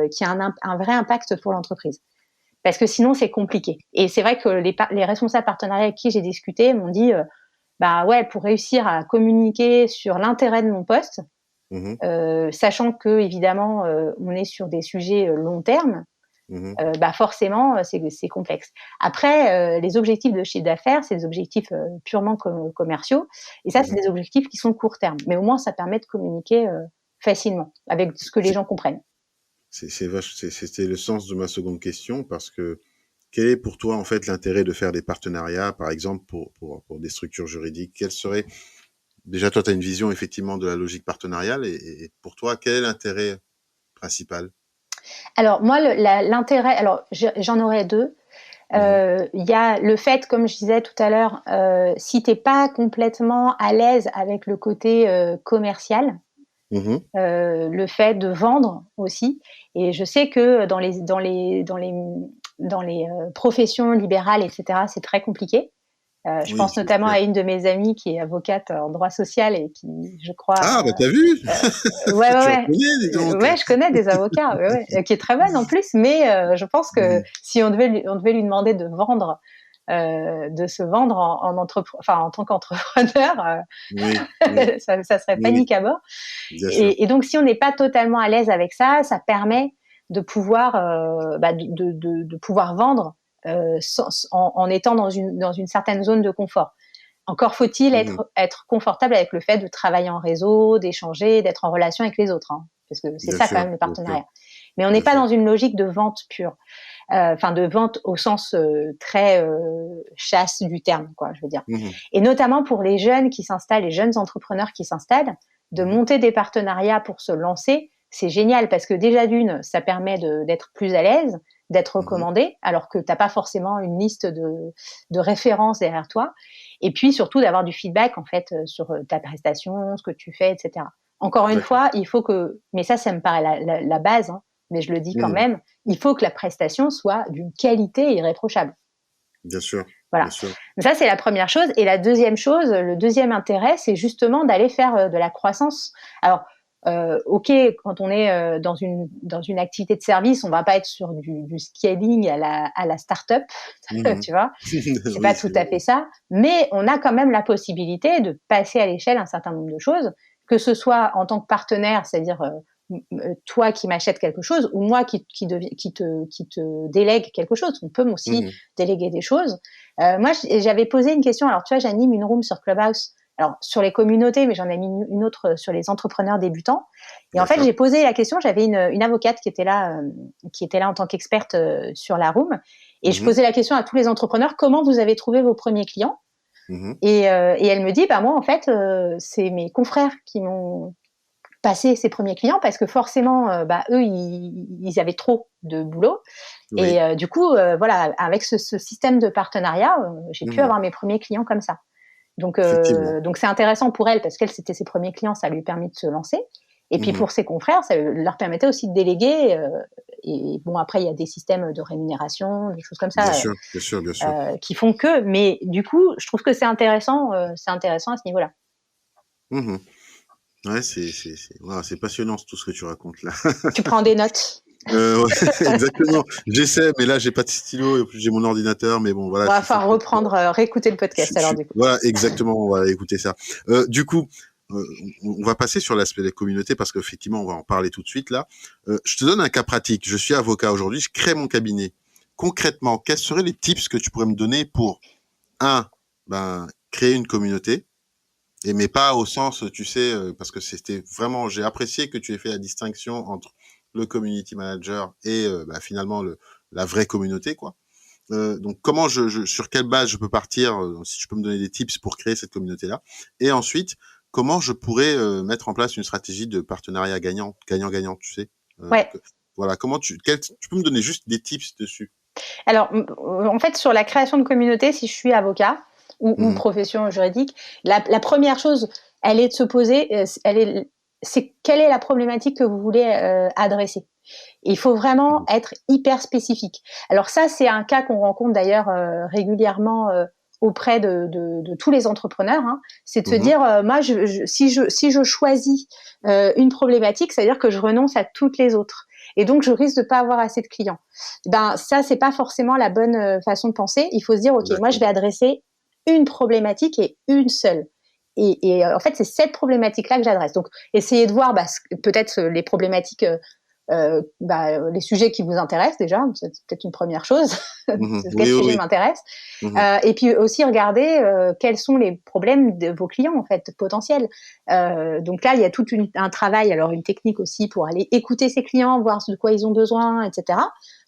Speaker 2: un vrai impact pour l'entreprise. Parce que sinon, c'est compliqué. Et c'est vrai que les responsables partenariats avec qui j'ai discuté m'ont dit, pour réussir à communiquer sur l'intérêt de mon poste, sachant que évidemment, on est sur des sujets long terme, forcément, c'est complexe. Après, les objectifs de chiffre d'affaires, c'est des objectifs purement commerciaux. Et ça, c'est des objectifs qui sont court terme. Mais au moins, ça permet de communiquer facilement avec ce que les gens comprennent.
Speaker 3: C'était le sens de ma seconde question, parce que quel est pour toi en fait l'intérêt de faire des partenariats, par exemple pour des structures juridiques? Quel serait, déjà toi tu as une vision effectivement de la logique partenariale, et pour toi quel est l'intérêt principal?
Speaker 2: Alors moi l'intérêt, alors j'en aurais deux. Il y a le fait, comme je disais tout à l'heure, si t'es pas complètement à l'aise avec le côté commercial, le fait de vendre aussi. Et je sais que dans les professions libérales, etc., c'est très compliqué. Je pense notamment à une de mes amies qui est avocate en droit social et qui, je crois...
Speaker 3: Ah, t'as vu
Speaker 2: ouais.
Speaker 3: Ouais,
Speaker 2: je connais des avocats, qui est très bonne en plus, mais je pense que si on devait lui demander de vendre, de se vendre en tant qu'entrepreneur, ça serait panique à bord. Et donc, si on n'est pas totalement à l'aise avec ça, ça permet de pouvoir, de pouvoir vendre en étant dans une certaine zone de confort. Encore faut-il être confortable avec le fait de travailler en réseau, d'échanger, d'être en relation avec les autres, parce que c'est ça quand même le partenariat. Mais on n'est pas dans une logique de vente pure, de vente au sens très chasse du terme, quoi, je veux dire. Et notamment pour les jeunes qui s'installent, les jeunes entrepreneurs qui s'installent, de monter des partenariats pour se lancer, c'est génial parce que déjà d'une, ça permet d'être plus à l'aise, d'être recommandé, alors que t'as pas forcément une liste de références derrière toi. Et puis surtout d'avoir du feedback en fait sur ta prestation, ce que tu fais, etc. Encore une
Speaker 3: D'accord.
Speaker 2: fois, il faut que, mais ça me paraît la base, hein, mais je le dis quand même, il faut que la prestation soit d'une qualité irréprochable.
Speaker 3: Bien sûr.
Speaker 2: Voilà.
Speaker 3: Bien sûr.
Speaker 2: Ça, c'est la première chose. Et la deuxième chose, le deuxième intérêt, c'est justement d'aller faire de la croissance. Alors, ok, quand on est dans une activité de service, on va pas être sur du scaling à la start-up, tu vois. C'est pas
Speaker 3: Oui,
Speaker 2: tout
Speaker 3: c'est
Speaker 2: à
Speaker 3: vrai.
Speaker 2: fait ça, mais on a quand même la possibilité de passer à l'échelle un certain nombre de choses, que ce soit en tant que partenaire, c'est-à-dire toi qui m'achètes quelque chose, ou moi qui te délègue quelque chose. On peut aussi déléguer des choses. Moi, j'avais posé une question. Alors, tu vois, j'anime une room sur Clubhouse. Alors, sur les communautés, mais j'en ai mis une autre sur les entrepreneurs débutants. Et en fait,
Speaker 3: D'accord.
Speaker 2: j'ai posé la question. J'avais une avocate qui était là en tant qu'experte sur la room. Et je posais la question à tous les entrepreneurs, comment vous avez trouvé vos premiers clients? Et elle me dit, bah moi, en fait, c'est mes confrères qui m'ont passé ces premiers clients parce que forcément, eux, ils avaient trop de boulot.
Speaker 3: Oui.
Speaker 2: Et du coup, voilà, avec ce système de partenariat, j'ai pu avoir mes premiers clients comme ça. Donc c'est intéressant pour elle parce qu'elle, c'était ses premiers clients, ça lui a permis de se lancer. Et puis pour ses confrères, ça leur permettait aussi de déléguer. Et bon, après, il y a des systèmes de rémunération, des choses comme ça,
Speaker 3: Bien sûr, bien sûr, bien sûr.
Speaker 2: qui font que. Mais du coup, je trouve que c'est intéressant à ce niveau-là.
Speaker 3: Ouais, voilà, c'est passionnant tout ce que tu racontes là.
Speaker 2: Tu prends des notes.
Speaker 3: Ouais, exactement. J'essaie, mais là j'ai pas de stylo et puis j'ai mon ordinateur, mais bon voilà.
Speaker 2: On va falloir reprendre, réécouter le podcast alors du coup.
Speaker 3: Voilà, exactement. On va écouter ça. Du coup, on va passer sur l'aspect des communautés parce qu'effectivement on va en parler tout de suite là. Je te donne un cas pratique. Je suis avocat aujourd'hui, je crée mon cabinet. Concrètement, quels seraient les tips que tu pourrais me donner pour créer une communauté? Mais pas au sens, tu sais, parce que c'était vraiment, j'ai apprécié que tu aies fait la distinction entre le community manager et finalement la vraie communauté, quoi. Donc comment sur quelle base je peux partir, si tu peux me donner des tips pour créer cette communauté-là, et ensuite comment je pourrais mettre en place une stratégie de partenariat gagnant-gagnant, tu sais.
Speaker 2: Ouais.
Speaker 3: Voilà, tu peux me donner juste des tips dessus?
Speaker 2: Alors, en fait, sur la création de communauté, si je suis avocat ou profession juridique, la première chose, elle est de se poser, c'est quelle est la problématique que vous voulez adresser. Il faut vraiment être hyper spécifique. Alors ça, c'est un cas qu'on rencontre d'ailleurs régulièrement auprès de tous les entrepreneurs. Hein. C'est de se dire, moi, si je choisis une problématique, ça veut dire que je renonce à toutes les autres. Et donc, je risque de pas avoir assez de clients. Ça, c'est pas forcément la bonne façon de penser. Il faut se dire, OK, moi, je vais adresser une problématique et une seule. Et en fait, c'est cette problématique-là que j'adresse. Donc, essayez de voir peut-être les problématiques, les sujets qui vous intéressent déjà. C'est peut-être une première chose. Quel sujet m'intéresse. Et puis aussi, regardez quels sont les problèmes de vos clients, en fait, potentiels. Donc là, il y a tout un travail, alors une technique aussi pour aller écouter ses clients, voir de quoi ils ont besoin, etc.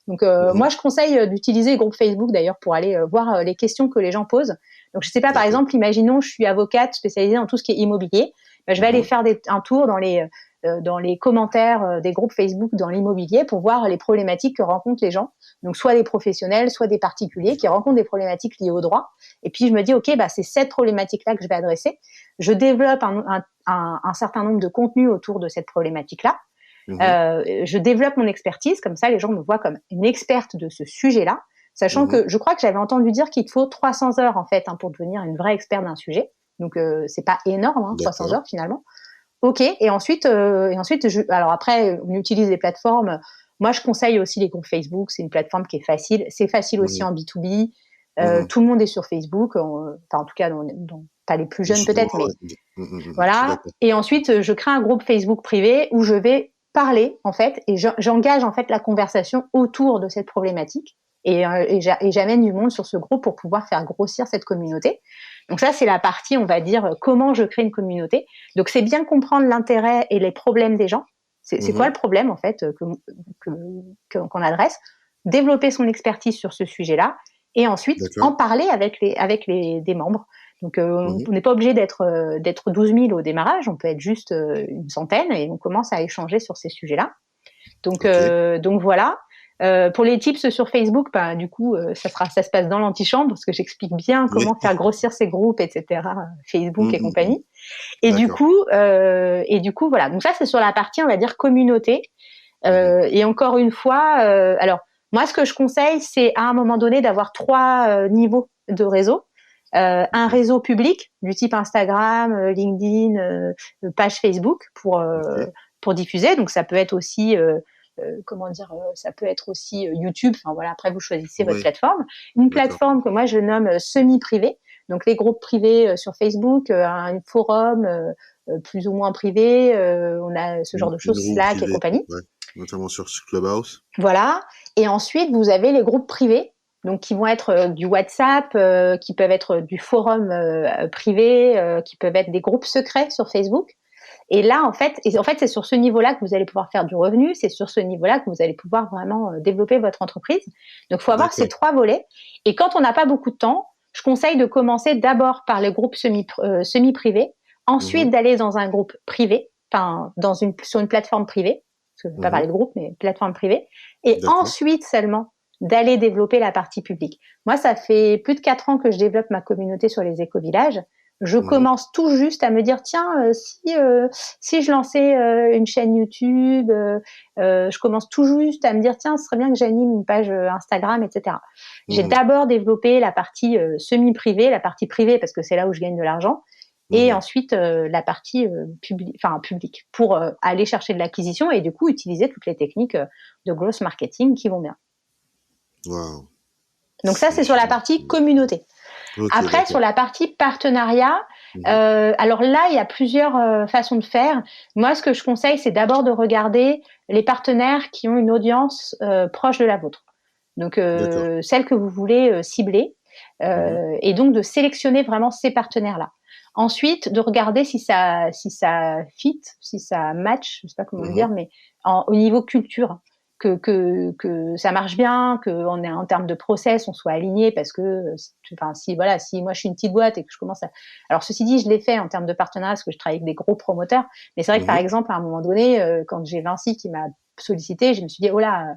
Speaker 2: Donc, moi, je conseille d'utiliser les groupes Facebook, d'ailleurs, pour aller voir les questions que les gens posent. Donc, je sais pas, par exemple, imaginons, je suis avocate spécialisée dans tout ce qui est immobilier. Je vais aller faire un tour dans les commentaires des groupes Facebook dans l'immobilier pour voir les problématiques que rencontrent les gens. Donc, soit des professionnels, soit des particuliers qui rencontrent des problématiques liées au droit. Et puis, je me dis, OK, c'est cette problématique-là que je vais adresser. Je développe un certain nombre de contenus autour de cette problématique-là. Je développe mon expertise, comme ça les gens me voient comme une experte de ce sujet-là, sachant que je crois que j'avais entendu dire qu'il faut 300 heures en fait pour devenir une vraie experte d'un sujet. Donc c'est pas énorme, 300 heures finalement. Ok, et ensuite, alors après on utilise des plateformes. Moi je conseille aussi les groupes Facebook, c'est une plateforme qui est facile. C'est facile aussi en B2B. Tout le monde est sur Facebook, en tout cas pas les plus jeunes peut-être, mais voilà. Et ensuite je crée un groupe Facebook privé où je vais parler en fait et j'engage en fait la conversation autour de cette problématique et j'amène du monde sur ce groupe pour pouvoir faire grossir cette communauté. Donc ça c'est la partie, on va dire, comment je crée une communauté. Donc c'est bien comprendre l'intérêt et les problèmes des gens. C'est quoi le problème en fait qu'on adresse, développer son expertise sur ce sujet-là et ensuite en parler avec des membres. Donc, on n'est pas obligé d'être 12 000 au démarrage, on peut être juste une centaine et on commence à échanger sur ces sujets-là. Donc, donc voilà. Pour les tips sur Facebook, ben, du coup, ça se passe dans l'antichambre parce que j'explique bien
Speaker 3: Oui.
Speaker 2: comment faire grossir ces groupes, etc. Facebook et compagnie.
Speaker 3: D'accord.
Speaker 2: Et du coup, voilà. Donc ça, c'est sur la partie, on va dire, communauté. Et encore une fois, alors moi, ce que je conseille, c'est à un moment donné d'avoir 3 niveaux de réseau. Un réseau public du type Instagram, LinkedIn, page Facebook pour diffuser. Donc ça peut être aussi ça peut être aussi YouTube. Enfin voilà, après vous choisissez votre
Speaker 3: Oui.
Speaker 2: plateforme. Une
Speaker 3: D'accord.
Speaker 2: plateforme que moi je nomme semi-privée. Donc les groupes privés sur Facebook, un forum plus ou moins privé, on a ce genre de
Speaker 3: Une
Speaker 2: choses,
Speaker 3: room
Speaker 2: Slack et
Speaker 3: privée,
Speaker 2: compagnie.
Speaker 3: ouais, notamment sur Clubhouse.
Speaker 2: Voilà. Et ensuite, vous avez les groupes privés, donc qui vont être du WhatsApp, qui peuvent être du forum privé, qui peuvent être des groupes secrets sur Facebook. Et là, en fait, c'est sur ce niveau-là que vous allez pouvoir faire du revenu. C'est sur ce niveau-là que vous allez pouvoir vraiment développer votre entreprise. Donc, il faut avoir ces
Speaker 3: D'accord.
Speaker 2: 3 volets. Et quand on n'a pas beaucoup de temps, je conseille de commencer d'abord par les groupes semi-privés, ensuite d'aller dans un groupe privé, enfin, sur une plateforme privée. Parce que je ne vais pas parler de groupe, mais plateforme privée. Et
Speaker 3: D'accord.
Speaker 2: ensuite seulement d'aller développer la partie publique. Moi, ça fait plus de 4 ans que je développe ma communauté sur les éco-villages. Je commence tout juste à me dire, tiens, si je lançais une chaîne YouTube, je commence tout juste à me dire, tiens, ce serait bien que j'anime une page Instagram, etc. J'ai d'abord développé la partie semi-privée, la partie privée parce que c'est là où je gagne de l'argent, et ensuite la partie publique pour aller chercher de l'acquisition et du coup utiliser toutes les techniques de growth marketing qui vont bien.
Speaker 3: Wow.
Speaker 2: Donc ça, c'est sur la partie communauté. Après, sur la partie partenariat, alors là, il y a plusieurs façons de faire. Moi, ce que je conseille, c'est d'abord de regarder les partenaires qui ont une audience proche de la vôtre. Donc, celle que vous voulez cibler. Et donc, de sélectionner vraiment ces partenaires-là. Ensuite, de regarder si ça fit, si ça match, je sais pas comment le dire, mais au niveau culture. Que ça marche bien, qu'on est en termes de process, on soit aligné parce que, si moi je suis une petite boîte et que je commence à, alors ceci dit, je l'ai fait en termes de partenariat parce que je travaille avec des gros promoteurs, mais c'est vrai que par exemple à un moment donné, quand j'ai Vinci qui m'a sollicité, je me suis dit oh là,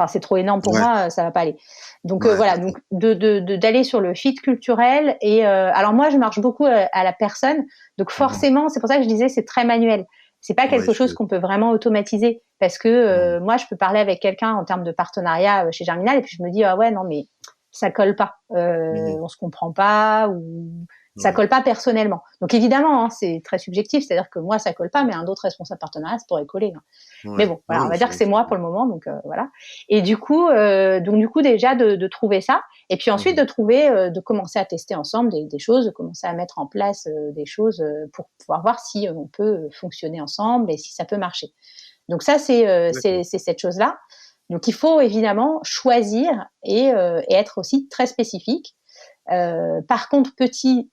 Speaker 2: c'est trop énorme pour moi, ça va pas aller. Donc voilà, donc d'aller sur le fit culturel et alors moi je marche beaucoup à la personne, donc forcément c'est pour ça que je disais c'est très manuel. C'est pas quelque chose qu'on peut vraiment automatiser parce que moi je peux parler avec quelqu'un en termes de partenariat chez Germinal et puis je me dis ah ouais non mais ça colle pas, on se comprend pas ou ça colle pas personnellement. Donc évidemment c'est très subjectif, c'est-à-dire que moi ça colle pas mais un autre responsable partenariat ça pourrait coller. Mais bon voilà, on va dire que c'est moi pour le moment donc voilà. Et du coup déjà de trouver ça et puis ensuite de trouver de commencer à tester ensemble des choses, de commencer à mettre en place des choses pour pouvoir voir si on peut fonctionner ensemble et si ça peut marcher. Donc ça c'est cette chose-là. Donc il faut évidemment choisir et être aussi très spécifique. Par contre, petit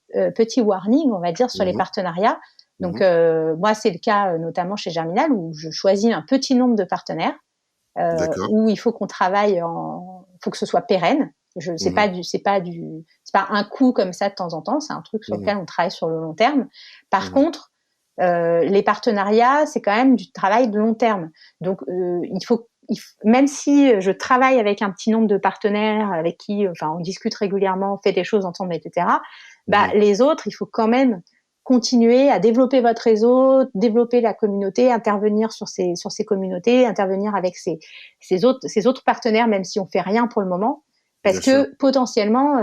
Speaker 2: warning, on va dire, sur les partenariats. Donc, moi, c'est le cas notamment chez Germinal où je choisis un petit nombre de partenaires où il faut qu'on travaille faut que ce soit pérenne. C'est pas un coup comme ça de temps en temps. C'est un truc sur lequel on travaille sur le long terme. Par contre, les partenariats, c'est quand même du travail de long terme. Donc, même si je travaille avec un petit nombre de partenaires avec qui, on discute régulièrement, on fait des choses ensemble, etc. Les autres, il faut quand même continuer à développer votre réseau, développer la communauté, intervenir sur ces communautés, intervenir avec ces autres partenaires, même si on fait rien pour le moment, parce que potentiellement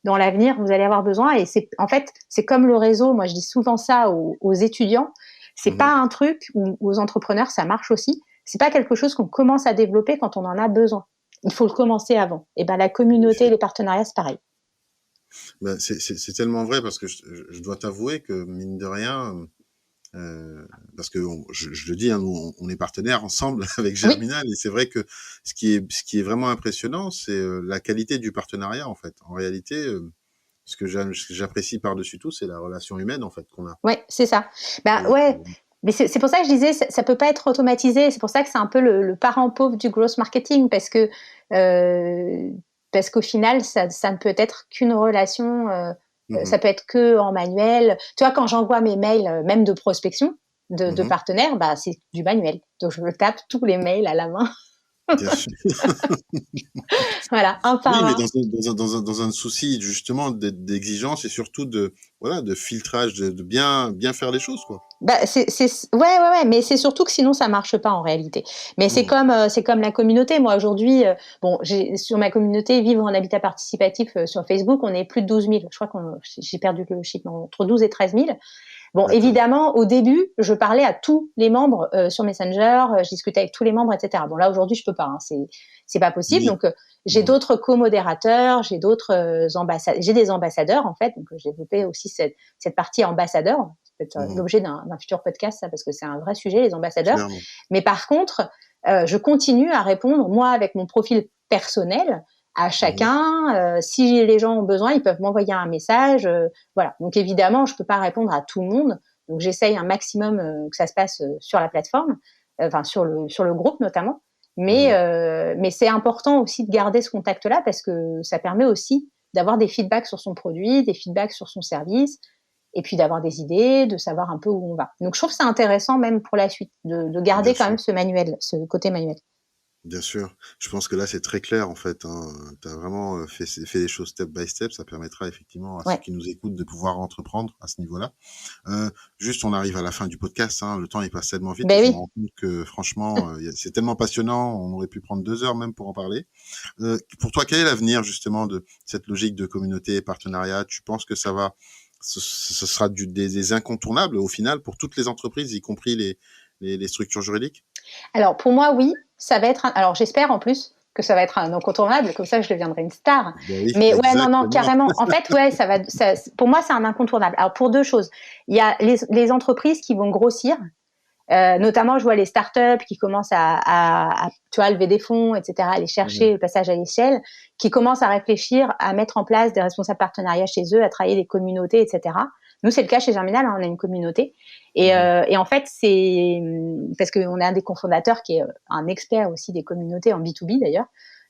Speaker 2: dans l'avenir vous allez avoir besoin. Et c'est comme le réseau. Moi, je dis souvent ça aux étudiants. C'est pas un truc où aux entrepreneurs ça marche aussi. C'est pas quelque chose qu'on commence à développer quand on en a besoin. Il faut le commencer avant. Et la communauté et les partenariats, c'est pareil.
Speaker 3: C'est tellement vrai parce que je dois t'avouer que mine de rien, parce que je le dis, nous, on est partenaires ensemble avec Germinal et c'est vrai que ce qui est vraiment impressionnant, c'est la qualité du partenariat en fait. En réalité, ce que j'apprécie par-dessus tout, c'est la relation humaine en fait qu'on a.
Speaker 2: Ouais, c'est ça. Mais c'est pour ça que je disais, ça peut pas être automatisé. C'est pour ça que c'est un peu le parent pauvre du growth marketing parce qu'au final, ça ne peut être qu'une relation. Ça peut être que en manuel. Tu vois, quand j'envoie mes mails, même de prospection de partenaires, c'est du manuel. Donc je me tape tous les mails à la main.
Speaker 3: Bien sûr.
Speaker 2: Voilà, un
Speaker 3: Oui,
Speaker 2: par
Speaker 3: mais
Speaker 2: un.
Speaker 3: dans un souci justement d'exigence et surtout de filtrage, de bien faire les choses, quoi.
Speaker 2: Bah, ouais, mais c'est surtout que sinon ça marche pas en réalité. Mais
Speaker 3: Mmh.
Speaker 2: c'est comme la communauté. Moi aujourd'hui, bon, j'ai sur ma communauté Vivre en habitat participatif sur Facebook, on est plus de 12 000. Je crois qu'on j'ai perdu le chiffre, entre 12 et 13 000. Bon,
Speaker 3: D'accord.
Speaker 2: évidemment, au début, je parlais à tous les membres sur Messenger, je discutais avec tous les membres, etc. Bon, là aujourd'hui, je peux pas, hein, c'est pas possible.
Speaker 3: Oui.
Speaker 2: Donc, j'ai
Speaker 3: Mmh.
Speaker 2: d'autres co-modérateurs, j'ai d'autres ambassadeurs, j'ai des ambassadeurs en fait. Donc, j'ai développé aussi cette partie ambassadeur. Ça peut être
Speaker 3: Mmh.
Speaker 2: l'objet d'un futur podcast, ça, parce que c'est un vrai sujet, les ambassadeurs.
Speaker 3: Clairement.
Speaker 2: Mais par contre, je continue à répondre moi avec mon profil personnel à
Speaker 3: Mmh.
Speaker 2: chacun. Si les gens ont besoin, ils peuvent m'envoyer un message. Voilà. Donc évidemment, je peux pas répondre à tout le monde. Donc j'essaye un maximum que ça se passe sur la plateforme, enfin sur le groupe notamment.
Speaker 3: Mmh.
Speaker 2: Mais c'est important aussi de garder ce contact-là parce que ça permet aussi d'avoir des feedbacks sur son produit, des feedbacks sur son service, et puis d'avoir des idées, de savoir un peu où on va. Donc je trouve que c'est intéressant même pour la suite de
Speaker 3: Bien
Speaker 2: garder quand
Speaker 3: sûr.
Speaker 2: même ce côté manuel.
Speaker 3: Bien sûr. Je pense que là, c'est très clair, en fait, hein. Tu as vraiment fait les choses step by step. Ça permettra effectivement à ceux
Speaker 2: Ouais.
Speaker 3: qui nous écoutent de pouvoir entreprendre à ce niveau-là. Juste, on arrive à la fin du podcast, hein. Le temps, il passe tellement vite et
Speaker 2: Ben
Speaker 3: je me
Speaker 2: oui.
Speaker 3: rends compte que franchement, c'est tellement passionnant. On aurait pu prendre 2 heures même pour en parler. Pour toi, quel est l'avenir justement de cette logique de communauté et partenariat? Tu penses que ce sera des incontournables au final pour toutes les entreprises, y compris les structures juridiques?
Speaker 2: Alors pour moi, oui, ça va être. Alors j'espère en plus que ça va être un incontournable, comme ça je deviendrai une star.
Speaker 3: Ben oui,
Speaker 2: Mais ouais, non, non,
Speaker 3: exactement.
Speaker 2: carrément. En fait, ouais, ça va. Pour moi, c'est un incontournable. Alors pour deux choses, il y a les entreprises qui vont grossir. Notamment, je vois les startups qui commencent tu vois, lever des fonds, etc., aller chercher
Speaker 3: Mmh.
Speaker 2: le passage à l'échelle, qui commencent à réfléchir à mettre en place des responsables partenariats chez eux, à travailler des communautés, etc. Nous, c'est le cas chez Germinal, hein, on a une communauté.
Speaker 3: Mmh.
Speaker 2: Et en fait, c'est parce qu'on a un des cofondateurs qui est un expert aussi des communautés en B2B d'ailleurs.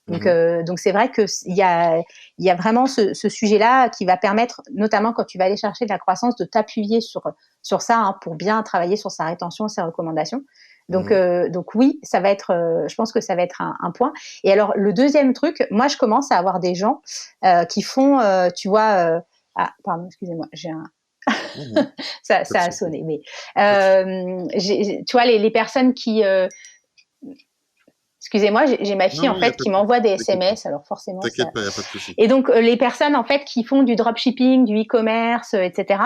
Speaker 3: Mmh.
Speaker 2: Donc c'est vrai que il y a vraiment ce sujet-là qui va permettre, notamment quand tu vas aller chercher de la croissance, de t'appuyer sur ça hein, pour bien travailler sur sa rétention, ses recommandations.
Speaker 3: Mmh.
Speaker 2: Donc oui, ça va être, je pense que ça va être un point. Et alors le deuxième truc, moi je commence à avoir des gens qui font, tu vois, ah pardon, excusez-moi, j'ai un
Speaker 3: Mmh. Pas de
Speaker 2: ça a
Speaker 3: souci,
Speaker 2: sonné, mais
Speaker 3: pas de souci.
Speaker 2: tu vois les personnes qui excusez-moi, j'ai ma
Speaker 3: Non,
Speaker 2: fille en
Speaker 3: non, il y a
Speaker 2: fait
Speaker 3: pas
Speaker 2: qui
Speaker 3: de souci.
Speaker 2: m'envoie des
Speaker 3: T'inquiète pas.
Speaker 2: SMS, alors forcément ça.
Speaker 3: T'inquiète pas, il y a pas de souci.
Speaker 2: Et donc les personnes en fait qui font du dropshipping, du e-commerce, etc.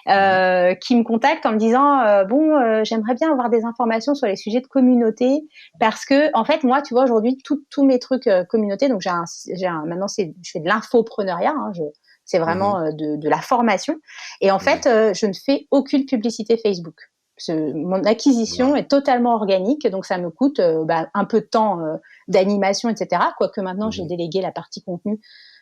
Speaker 3: Mmh.
Speaker 2: Qui me contactent en me disant j'aimerais bien avoir des informations sur les sujets de communauté parce que en fait moi tu vois aujourd'hui tous mes trucs communauté donc maintenant je fais de l'infopreneuriat hein, c'est
Speaker 3: Mmh.
Speaker 2: vraiment de la formation et en
Speaker 3: Ouais.
Speaker 2: fait je ne fais aucune publicité Facebook. Mon acquisition
Speaker 3: Waouh.
Speaker 2: est totalement organique, donc ça me coûte un peu de temps d'animation, etc. Quoique maintenant j'ai
Speaker 3: Mmh.
Speaker 2: délégué la partie contenu.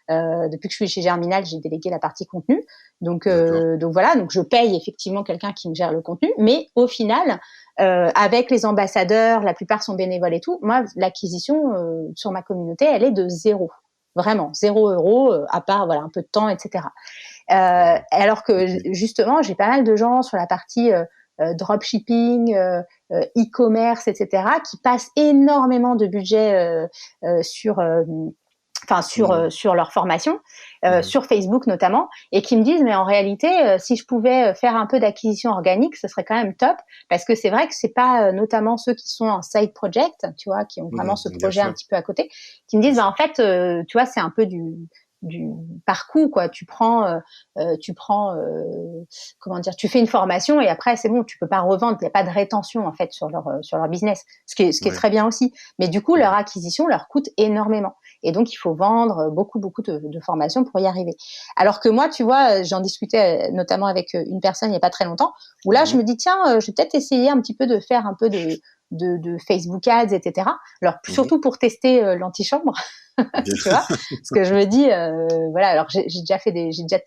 Speaker 2: Depuis que je suis chez Germinal, j'ai délégué la partie contenu.
Speaker 3: D'accord.
Speaker 2: Donc voilà, donc je paye effectivement quelqu'un qui me gère le contenu, mais au final, avec les ambassadeurs, la plupart sont bénévoles et tout. Moi, l'acquisition sur ma communauté, elle est de zéro. Vraiment, 0 € à part voilà un peu de temps, etc.
Speaker 3: Waouh.
Speaker 2: Alors que
Speaker 3: OK.
Speaker 2: justement, j'ai pas mal de gens sur la partie dropshipping, e-commerce, etc., qui passent énormément de budget
Speaker 3: Mmh.
Speaker 2: sur leur formation,
Speaker 3: Mmh.
Speaker 2: sur Facebook notamment, et qui me disent mais en réalité, si je pouvais faire un peu d'acquisition organique, ce serait quand même top, parce que c'est vrai que c'est pas notamment ceux qui sont en side project, tu vois, qui ont vraiment ce
Speaker 3: Bien
Speaker 2: projet un
Speaker 3: sûr,
Speaker 2: petit peu à côté, qui me
Speaker 3: bien
Speaker 2: disent bah
Speaker 3: sûr.
Speaker 2: en fait, tu vois, c'est un peu du parcours quoi. Tu prends comment dire, tu fais une formation et après c'est bon, tu peux pas revendre, il y a pas de rétention en fait sur leur business, ce qui est
Speaker 3: Ouais.
Speaker 2: très bien aussi. Mais du coup, leur
Speaker 3: Mmh.
Speaker 2: acquisition leur coûte énormément. Et donc, il faut vendre beaucoup de formations pour y arriver. Alors que moi, tu vois, j'en discutais notamment avec une personne il n'y a pas très longtemps, où là, je
Speaker 3: Mmh.
Speaker 2: me dis, tiens, je vais peut-être essayer un petit peu de faire un peu de Facebook Ads, etc. Alors,
Speaker 3: Mmh.
Speaker 2: surtout pour tester l'antichambre,
Speaker 3: Bien
Speaker 2: tu vois, parce que je me dis, voilà, alors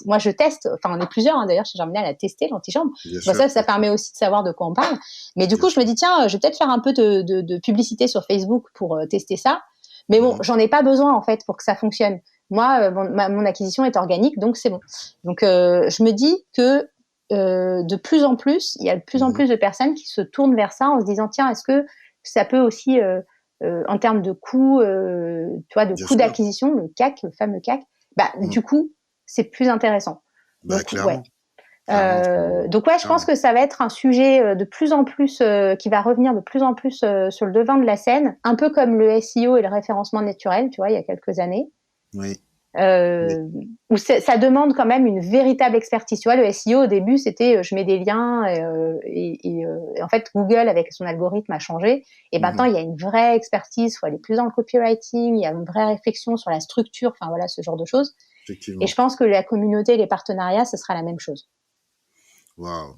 Speaker 2: moi je teste, enfin on est plusieurs hein, d'ailleurs chez Germinal à tester l'antichambre,
Speaker 3: bien
Speaker 2: bon,
Speaker 3: sûr,
Speaker 2: ça permet aussi de savoir de quoi on parle, mais du
Speaker 3: bien
Speaker 2: coup je me
Speaker 3: sûr.
Speaker 2: dis, tiens, je vais peut-être faire un peu de publicité sur Facebook pour tester ça, mais bon,
Speaker 3: Mmh.
Speaker 2: j'en ai pas besoin en fait pour que ça fonctionne. Moi, mon acquisition est organique, donc c'est bon. Donc je me dis que de plus en plus, il y a de plus en
Speaker 3: Mmh.
Speaker 2: plus de personnes qui se tournent vers ça en se disant, tiens, est-ce que ça peut aussi en termes de coût, tu vois, de
Speaker 3: Bien
Speaker 2: coût
Speaker 3: sûr.
Speaker 2: d'acquisition, le CAC, le fameux CAC, du coup, c'est plus intéressant. Donc,
Speaker 3: Clairement. Clairement,
Speaker 2: donc je pense que ça va être un sujet de plus en plus qui va revenir de plus en plus sur le devant de la scène, un peu comme le SEO et le référencement naturel, tu vois, il y a quelques années.
Speaker 3: Oui.
Speaker 2: Où ça demande quand même une véritable expertise. Tu vois, le SEO au début, c'était je mets des liens et en fait Google avec son algorithme a changé. Et maintenant, il y a une vraie expertise. Il faut aller plus dans le copywriting. Il y a une vraie réflexion sur la structure. Enfin voilà, ce genre de choses.
Speaker 3: Effectivement.
Speaker 2: Et je pense que la communauté et les partenariats, ce sera la même chose.
Speaker 3: Waouh.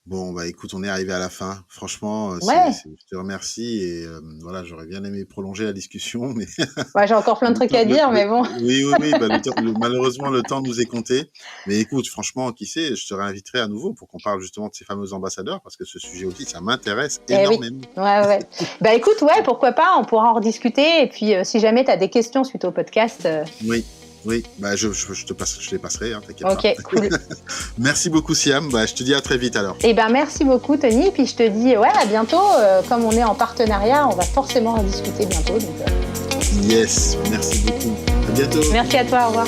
Speaker 3: Bon, écoute, on est arrivé à la fin. Franchement,
Speaker 2: Ouais.
Speaker 3: je te remercie et voilà, j'aurais bien aimé prolonger la discussion, mais
Speaker 2: Ouais, j'ai encore plein de trucs à dire, mais bon.
Speaker 3: Oui, malheureusement, le temps nous est compté. Mais écoute, franchement, qui sait, je te réinviterai à nouveau pour qu'on parle justement de ces fameux ambassadeurs, parce que ce sujet aussi, ça m'intéresse énormément.
Speaker 2: Oui. Ouais. Écoute, ouais, pourquoi pas, on pourra en rediscuter. Et puis, si jamais tu as des questions suite au podcast.
Speaker 3: Oui, je les passerai, hein, t'inquiète pas.
Speaker 2: Ok, cool.
Speaker 3: Merci beaucoup, Siam. Je te dis à très vite alors.
Speaker 2: Merci beaucoup, Tony. Et puis je te dis, à bientôt. Comme on est en partenariat, on va forcément en discuter bientôt. Donc,
Speaker 3: Yes, merci beaucoup. À bientôt.
Speaker 2: Merci à toi, au revoir.